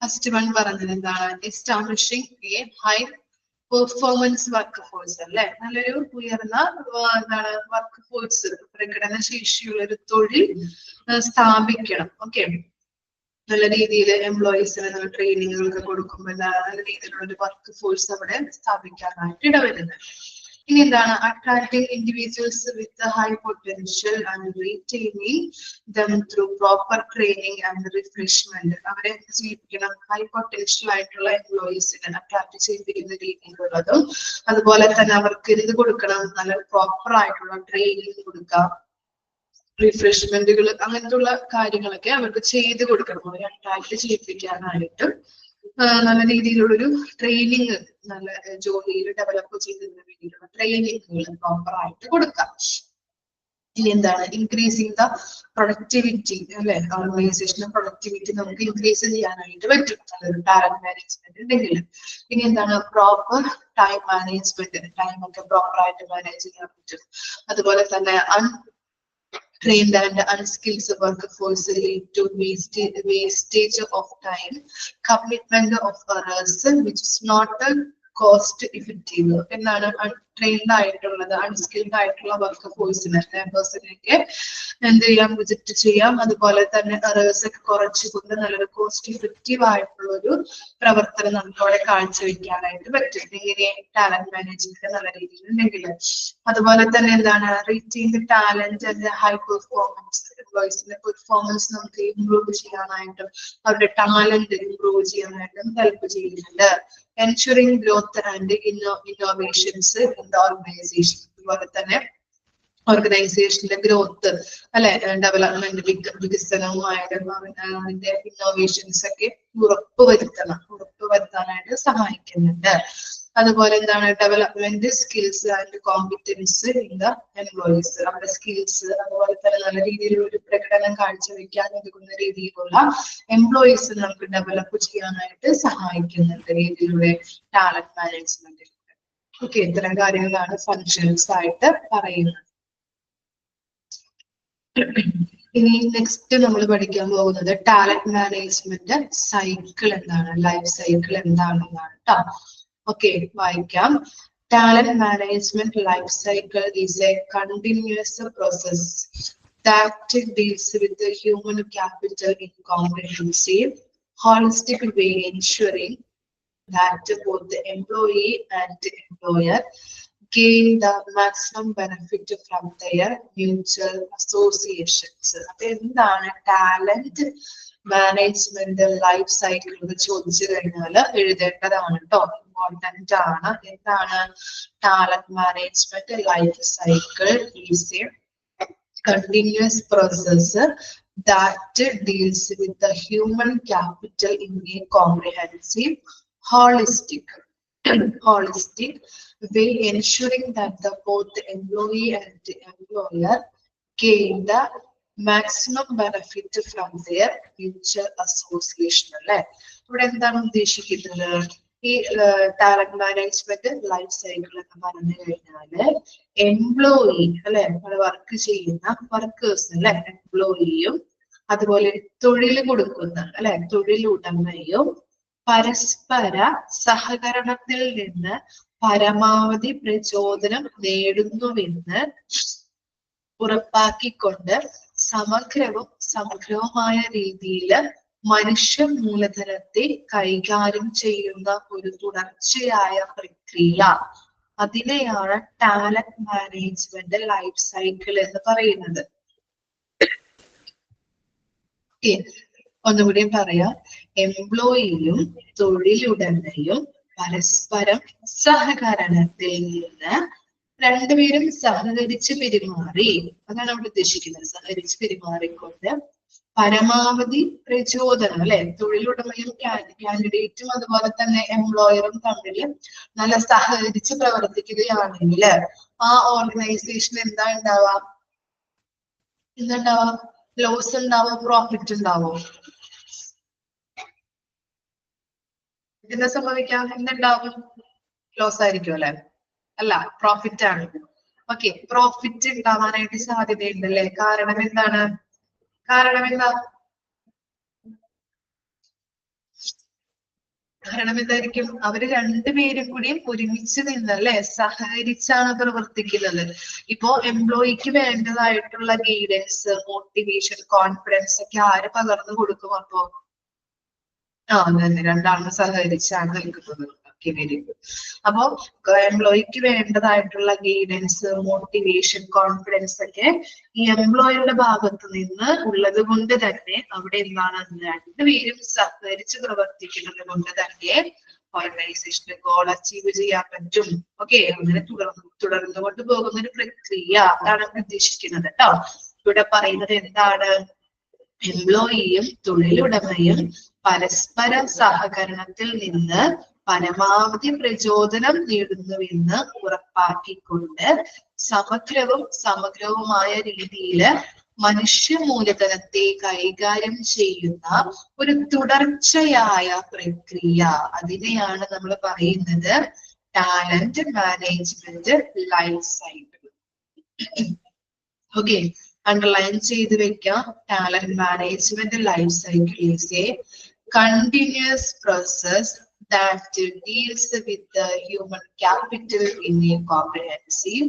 ഫസ്റ്റ് വൺ പറഞ്ഞത് എന്താണ്? Establishing A high performance work force അല്ലെ. നല്ലൊരു ഉയർന്ന എന്താണ് വർക്ക് ഫോഴ്സ്, പ്രകടന ശേഷിയുള്ള ഒരു തൊഴിൽ സ്ഥാപിക്കണം. ഓക്കെ, നല്ല രീതിയിൽ എംപ്ലോയീസിന് ട്രെയിനിങ്ങുകളൊക്കെ കൊടുക്കുമ്പോൾ നല്ല രീതിയിലുള്ള ഒരു വർക്ക് ഫോഴ്സ് അവിടെ സ്ഥാപിക്കാനായിട്ട് ഇടവരുന്നത്. ഇനി എന്താണ് attracting individuals with a high potential and retaining them through proper training and refreshment. അവരെ ചെയ്യിപ്പിക്കണം ഹൈ പൊട്ടൻഷ്യൽ ആയിട്ടുള്ള എംപ്ലോയീസിനെ അട്രാക്ട് ചെയ്യിപ്പിക്കുന്ന രീതിയിലുള്ളതും അതുപോലെ തന്നെ അവർക്ക് എന്ത് കൊടുക്കണം നല്ല പ്രോപ്പർ ആയിട്ടുള്ള ട്രെയിനിങ് കൊടുക്കാം റിഫ്രഷ്മെന്റുകൾ അങ്ങനത്തെ ഉള്ള കാര്യങ്ങളൊക്കെ അവർക്ക് ചെയ്ത് കൊടുക്കണം അവരെ അട്രാക്ട് ചെയ്യിപ്പിക്കാനായിട്ട് നല്ല രീതിയിലുള്ളൊരു ട്രെയിനിങ് നല്ല ജോലിയിൽ ഡെവലപ്പ് ചെയ്യുന്ന രീതിയിലുള്ള ട്രെയിനിങ്ങുകൾ പ്രോപ്പർ ആയിട്ട് കൊടുക്കാം ഇനി എന്താണ് ഇൻക്രീസിങ് ദ പ്രൊഡക്ടിവിറ്റി അല്ലെ ഓർഗനൈസേഷന്റെ പ്രൊഡക്ടിവിറ്റി നമുക്ക് ഇൻക്രീസ് ചെയ്യാനായിട്ട് പറ്റും നല്ലൊരു ടാലന്റ് മാനേജ്മെന്റ് ഉണ്ടെങ്കിൽ ഇനി എന്താണ് പ്രോപ്പർ ടൈം മാനേജ്മെന്റ് ടൈം ഒക്കെ പ്രോപ്പർ ആയിട്ട് മാനേജ് ചെയ്യാൻ പറ്റും അതുപോലെ തന്നെ trained and unskilled workforce lead to wastage of time, commitment of errors, which is not cost effective. എന്നാണ് ട്രെയിൻഡ് ആയിട്ടുള്ളത് അൺസ്കിൽഡ് ആയിട്ടുള്ള വർക്ക് ഫോഴ്സിനെ മെമ്പേഴ്സിനെയൊക്കെ എന്ത് ചെയ്യാം വിസിറ്റ് ചെയ്യാം അതുപോലെ തന്നെ എറേഴ്സ് ഒക്കെ കുറച്ചുകൊണ്ട് നല്ലൊരു കോസ്റ്റ് ഇഫക്റ്റീവ് ആയിട്ടുള്ള ഒരു പ്രവർത്തനം നമുക്ക് അവിടെ കാഴ്ചവെക്കാനായിട്ട് പറ്റും ഇങ്ങനെ ടാലന്റ് മാനേജ്മെന്റ് നല്ല രീതിയിൽ ഉണ്ടെങ്കിൽ അതുപോലെ തന്നെ എന്താണ് retain talent and high performance എംപ്ലോയീസിന്റെ പെർഫോമൻസ് നമുക്ക് ഇംപ്രൂവ് ചെയ്യാനായിട്ടും അവരുടെ ടാലന്റ് ഇംപ്രൂവ് ചെയ്യാനായിട്ടും ഹെൽപ്പ് ചെയ്യുന്നുണ്ട് ensuring growth and innovations in the organization. അതുപോലെ തന്നെ ഓർഗനൈസേഷന്റെ ഗ്രോത്ത് അല്ലെ ഡെവലപ്മെന്റ് വികസനവുമായിട്ടും അതിന്റെ ഇന്നോവേഷൻസ് ഒക്കെ ഉറപ്പുവരുത്താനായിട്ട് സഹായിക്കുന്നുണ്ട് അതുപോലെ എന്താണ് development skills and competence in the employees അവരുടെ സ്കിൽസ് അതുപോലെ തന്നെ നല്ല രീതിയിലുള്ള ഒരു പ്രകടനം കാഴ്ചവെക്കാൻ ഒതുക്കുന്ന രീതിയിലുള്ള എംപ്ലോയീസ് നമുക്ക് ഡെവലപ്പ് ചെയ്യാനായിട്ട് സഹായിക്കുന്നുണ്ട് രീതിയിലുള്ള ടാലന്റ് മാനേജ്മെന്റ് ഓക്കെ ഇത്തരം കാര്യങ്ങളാണ് ഫങ്ഷൻസ് ആയിട്ട് പറയുന്നത് ഇനി നെക്സ്റ്റ് നമ്മൾ പഠിക്കാൻ പോകുന്നത് ടാലന്റ് മാനേജ്മെന്റ് സൈക്കിൾ എന്താണ് ലൈഫ് സൈക്കിൾ എന്താണെന്നാണ് കേട്ടോ ഓക്കെ വായിക്കാം talent management life cycle is A continuous process that deals with the human capital in comprehensive holistic way ensuring that both the employee and the employer gain the maximum benefit from their mutual associations. അപ്പൊ എന്താണ് talent management life cycle എന്ന് ചോദിച്ചു കഴിഞ്ഞാൽ എഴുതേണ്ടതാണ് കേട്ടോ important ആണ് എന്താണ് talent management life cycle is A continuous process that deals with the human capital in a comprehensive holistic way ensuring that both the employee and the employer gain the maximum benefit from their mutual association അല്ലെ ഇവിടെ എന്താണ് ഉദ്ദേശിക്കുന്നത് ഈ talent management life cycle എന്ന് പറഞ്ഞു കഴിഞ്ഞാല് employee അല്ലെ work ചെയ്യുന്ന വർക്കേഴ്സ് അല്ലെ എംപ്ലോയിയും അതുപോലെ തൊഴിൽ കൊടുക്കുന്ന അല്ലെ തൊഴിലുടമയും പരസ്പര സഹകരണത്തിൽ നിന്ന് പരമാവധി പ്രചോദനം നേടുന്നുവെന്ന് ഉറപ്പാക്കിക്കൊണ്ട് സമഗ്രവുമായ രീതിയിൽ മനുഷ്യ മൂലധനത്തെ കൈകാര്യം ചെയ്യുന്ന ഒരു തുടർച്ചയായ പ്രക്രിയ അതിനെയാണ് ടാലന്റ് മാനേജ്മെന്റ് ലൈഫ് സൈക്കിൾ എന്ന് പറയുന്നത് ഒന്നുകൂടി പറയാം എംപ്ലോയിയും തൊഴിലുടമയും പരസ്പരം സഹകരണത്തിൽ നിന്ന് രണ്ടുപേരും സഹകരിച്ച് പെരുമാറി അതാണ് അവിടെ ഉദ്ദേശിക്കുന്നത് സഹകരിച്ച് പെരുമാറിക്കൊണ്ട് പരമാവധി പ്രചോദനം അല്ലെ തൊഴിലുടമയും കാൻഡിഡേറ്റും അതുപോലെ തന്നെ എംപ്ലോയറും തമ്മിൽ നല്ല സഹകരിച്ച് പ്രവർത്തിക്കുകയാണെങ്കിൽ ആ ഓർഗനൈസേഷൻ എന്താ ലോസ് ഉണ്ടാവോ പ്രോഫിറ്റ് ഉണ്ടാവോ എന്താ സംഭവിക്കാം എന്തുണ്ടാവും ലോസ് ആയിരിക്കും അല്ലെ അല്ല പ്രോഫിറ്റ് ആണ് ഓക്കെ പ്രോഫിറ്റ് ഉണ്ടാവാനായിട്ട് സാധ്യതയുണ്ട് അല്ലെ കാരണം എന്താ കാരണം എന്തായിരിക്കും അവര് രണ്ടുപേരും കൂടിയും ഒരുമിച്ച് നിന്നല്ലേ സഹകരിച്ചാണ് പ്രവർത്തിക്കുന്നത് ഇപ്പോ എംപ്ലോയിക്ക് വേണ്ടതായിട്ടുള്ള ഗൈഡൻസ് മോട്ടിവേഷൻ കോൺഫിഡൻസ് ഒക്കെ ആര് പകർന്നു കൊടുക്കും അപ്പോ തന്നെ രണ്ടാളും സഹകരിച്ചാണ് നിൽക്കുന്നത് ഓക്കെ, വെരി ഗുഡ്. അപ്പൊ എംപ്ലോയിക്ക് വേണ്ടതായിട്ടുള്ള ഗൈഡൻസ്, മോട്ടിവേഷൻ, കോൺഫിഡൻസ് ഒക്കെ ഈ എംപ്ലോയിയുടെ ഭാഗത്ത് നിന്ന് ഉള്ളത് കൊണ്ട് തന്നെ അവിടെ എന്താണ്, രണ്ടുപേരും സഹകരിച്ച് പ്രവർത്തിക്കുന്നത് കൊണ്ട് തന്നെ ഓർഗനൈസേഷന്റെ ഗോൾ അച്ചീവ് ചെയ്യാൻ പറ്റും. ഓക്കെ, അങ്ങനെ തുടർന്നു കൊണ്ടുപോകുന്ന ഒരു പ്രക്രിയ അതാണ് ഉദ്ദേശിക്കുന്നത് കേട്ടോ. ഇവിടെ പറയുന്നത് എന്താണ്, എംപ്ലോയിയും തൊഴിലുടമയും പരസ്പര സഹകരണത്തിൽ നിന്ന് പരമാവധി പ്രചോദനം നേടുന്നുവെന്ന് ഉറപ്പാക്കിക്കൊണ്ട് സമഗ്രവുമായ രീതിയിൽ മനുഷ്യ മൂലധനത്തെ കൈകാര്യം ചെയ്യുന്ന ഒരു തുടർച്ചയായ പ്രക്രിയ, അതിനെയാണ് നമ്മൾ പറയുന്നത് talent management life cycle. Okay, underline ചെയ്ത് വെക്കാം. Talent management life cycle is A continuous process that deals with the human capital in a comprehensive,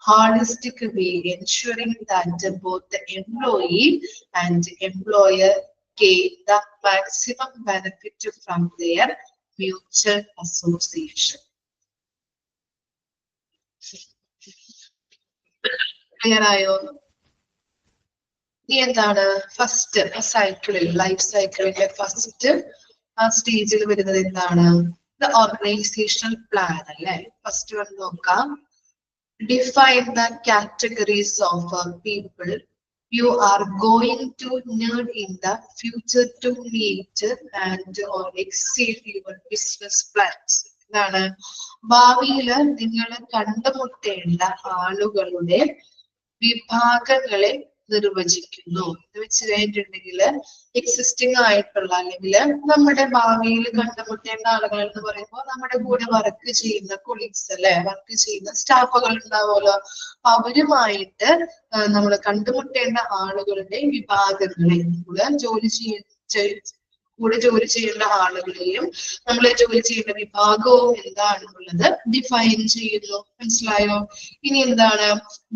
holistic way, ensuring that both the employee and employer gain the maximum benefit from their mutual association. Clear ആയോ? ഇനി എന്താണ് first സൈക്കിളിൽ, life സൈക്കിളിന്റെ first സ്റ്റേജിൽ വരുന്നത് എന്താണ്, the organisational plan അല്ലെ. First വന്ന് നോക്കാം. Define the categories of people you are going to need in the future to meet and or exceed your business plans. എന്താണ്, ഭാവിയിൽ നിങ്ങൾ കണ്ടുമുട്ടേണ്ട ആളുകളുടെ വിഭാഗങ്ങളെ നിർവചിക്കുന്നു. എന്ന് വെച്ച് കഴിഞ്ഞിട്ടുണ്ടെങ്കിൽ എക്സിസ്റ്റിംഗ് ആയിട്ടുള്ള അല്ലെങ്കിൽ നമ്മുടെ ഭാവിയിൽ കണ്ടുമുട്ടേണ്ട ആളുകൾ എന്ന് പറയുമ്പോൾ നമ്മുടെ കൂടെ വർക്ക് ചെയ്യുന്ന കൊളീഗ്സ് അല്ലെ, വർക്ക് ചെയ്യുന്ന സ്റ്റാഫുകൾ ഉണ്ടാവുമല്ലോ, അവരുമായിട്ട് നമ്മൾ കണ്ടുമുട്ടേണ്ട ആളുകളുടെ വിഭാഗങ്ങളെ, കൂടെ ജോലി ചെയ്യേണ്ട ആളുകളെയും നമ്മളെ ജോലി ചെയ്യേണ്ട വിഭാഗവും എന്താണെന്നുള്ളത് ഡിഫൈൻ ചെയ്യുന്നു. മനസ്സിലായോ? ഇനി എന്താണ്,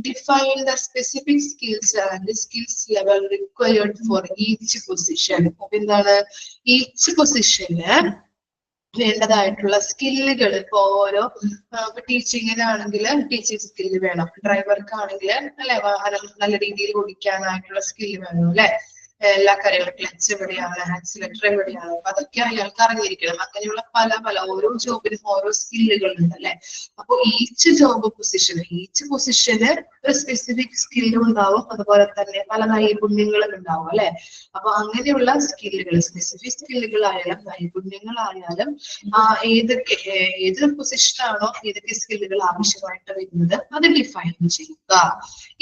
define the specific skills and skills level required for each position. അപ്പൊ എന്താണ്, ഈച്ച് പൊസിഷന് വേണ്ടതായിട്ടുള്ള സ്കില്ലുകൾ. ഇപ്പൊ ഓരോ ടീച്ചിങ്ങിനാണെങ്കിൽ ടീച്ചിങ് സ്കില്ല് വേണം, ഡ്രൈവർക്കാണെങ്കിൽ അല്ലെ വാഹനം നല്ല രീതിയിൽ ഓടിക്കാനായിട്ടുള്ള സ്കില്ല് വേണം അല്ലെ, എല്ലാ കാര്യങ്ങളും ക്ലച്ച് എവിടെയാണ്, ആക്സിലേറ്റർ എവിടെയാണ്, അപ്പൊ അതൊക്കെ അയാൾക്ക് അറിഞ്ഞിരിക്കണം. അങ്ങനെയുള്ള പല ഓരോ ജോബിനും ഓരോ സ്കില്ലുകൾ ഉണ്ട് അല്ലെ. അപ്പൊ ഈച്ച് പൊസിഷന് ഒരു സ്പെസിഫിക് സ്കില്ലും ഉണ്ടാവും, അതുപോലെ തന്നെ പല നൈപുണ്യങ്ങളും ഉണ്ടാവും അല്ലെ. അപ്പൊ അങ്ങനെയുള്ള സ്കില്ലുകൾ, സ്പെസിഫിക് സ്കില്ലുകളായാലും നൈപുണ്യങ്ങളായാലും ഏത് പൊസിഷനാണോ ഏതൊക്കെ സ്കില്ലുകൾ ആവശ്യമായിട്ട് വരുന്നത് അത് ഡിഫൈൻ ചെയ്യുക.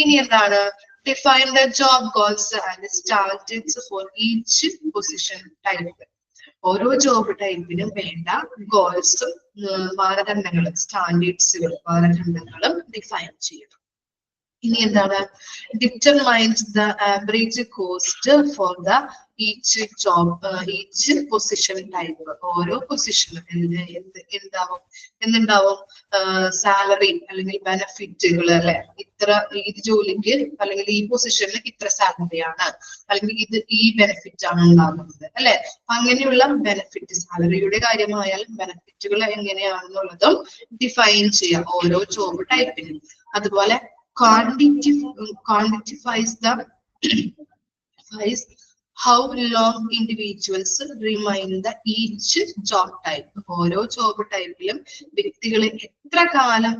ഇനി എന്താണ്, define the job goals and standards for each position type. ഓരോ ജോബ് ടൈപ്പിനും വേണ്ട ഗോൾസും മാനദണ്ഡങ്ങളും സ്റ്റാൻഡേർഡ്സുകളും മാനദണ്ഡങ്ങളും ഡിഫൈൻ ചെയ്യണം. ഇനി എന്താണ്, determines the average cost for the each position type. ഓരോ പൊസിഷനും എന്തുണ്ടാവും, സാലറി അല്ലെങ്കിൽ ബെനഫിറ്റുകൾ അല്ലെ. ഈ ജോലിക്ക് അല്ലെങ്കിൽ ഈ പൊസിഷനിൽ ഇത്ര സാലറിയാണ്, അല്ലെങ്കിൽ ഈ ബെനിഫിറ്റ് ആണ് ഉണ്ടാകുന്നത് അല്ലെ. അങ്ങനെയുള്ള ബെനിഫിറ്റ്, സാലറിയുടെ കാര്യമായാലും ബെനിഫിറ്റുകൾ എങ്ങനെയാണെന്നുള്ളതും ഡിഫൈൻ ചെയ്യാം ഓരോ ജോബ് ടൈപ്പിനും. അതുപോലെ quantifies how long individuals remain the each job type. ഓരോ ജോബ് ടൈപ്പിലും വ്യക്തികളെ എത്ര കാലം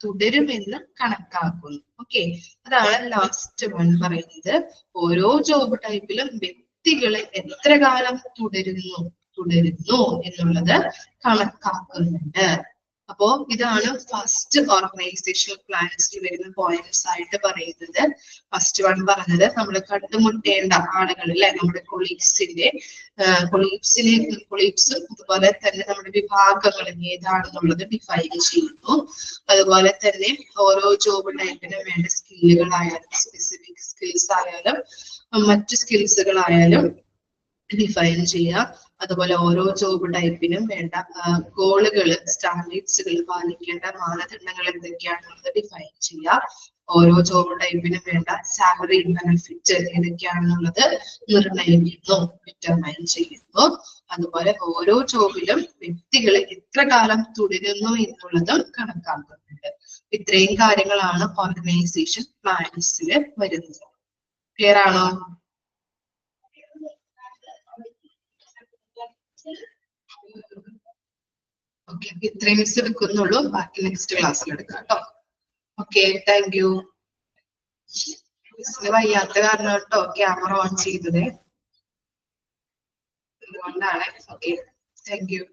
തുടരുമെന്ന് കണക്കാക്കുന്നു. ഓക്കെ, അതാണ് ലാസ്റ്റ് വൺ പറയുന്നത്. ഓരോ ജോബ് ടൈപ്പിലും വ്യക്തികളെ എത്ര കാലം തുടരുന്നു എന്നുള്ളത് കണക്കാക്കുന്നുണ്ട്. അപ്പോ ഇതാണ് ഫസ്റ്റ് ഓർഗനൈസേഷണൽ പ്ലാൻസിൽ വരുന്ന പോയിന്റ്സ് ആയിട്ട് പറയുന്നത്. ഫസ്റ്റ് വൺ പറഞ്ഞത് നമ്മൾ കണ്ടുമുട്ടേണ്ട ആളുകൾ അല്ലെ, നമ്മുടെ കൊളീഗ്സും അതുപോലെ തന്നെ നമ്മുടെ വിഭാഗങ്ങളും ഏതാണെന്നുള്ളത് ഡിഫൈൻ ചെയ്യുന്നു. അതുപോലെ തന്നെ ഓരോ ജോബ് ടൈപ്പിനും വേണ്ട സ്കില്ലുകളായാലും സ്പെസിഫിക് സ്കിൽസ് ആയാലും മറ്റു സ്കിൽസുകളായാലും ഡിഫൈൻ ചെയ്യുക. അതുപോലെ ഓരോ ജോബ് ടൈപ്പിനും വേണ്ട ഗോളുകൾ, സ്റ്റാൻഡേർഡ്സുകൾ, പാലിക്കേണ്ട മാനദണ്ഡങ്ങൾ എന്തൊക്കെയാണെന്നുള്ളത് ഡിഫൈൻ ചെയ്യുക. ഓരോ ജോബ് ടൈപ്പിനും വേണ്ട സാലറി ബെനിഫിറ്റ് ഏതൊക്കെയാണെന്നുള്ളത് നിർണ്ണയിക്കുന്നു, ഡിറ്റർമൈൻ ചെയ്യുന്നു. അതുപോലെ ഓരോ ജോബിലും വ്യക്തികൾ എത്ര കാലം തുടരുന്നു എന്നുള്ളതും കണക്കാക്കുന്നുണ്ട്. ഇത്രയും കാര്യങ്ങളാണ് ഓർഗനൈസേഷൻ പ്ലാൻസിൽ വരുന്നത്. ക്ലിയർ ആണോ? ഓക്കെ, ഇത്രയും മിസ് എടുക്കുന്നുള്ളൂ, ബാക്കി നെക്സ്റ്റ് ക്ലാസ്സിൽ എടുക്കാം കേട്ടോ. Okay, thank you. മിസ്സിന് വയ്യാത്ത കാരണം കേട്ടോ ക്യാമറ ഓൺ ചെയ്തത്, അതുകൊണ്ടാണ്. Okay, thank U.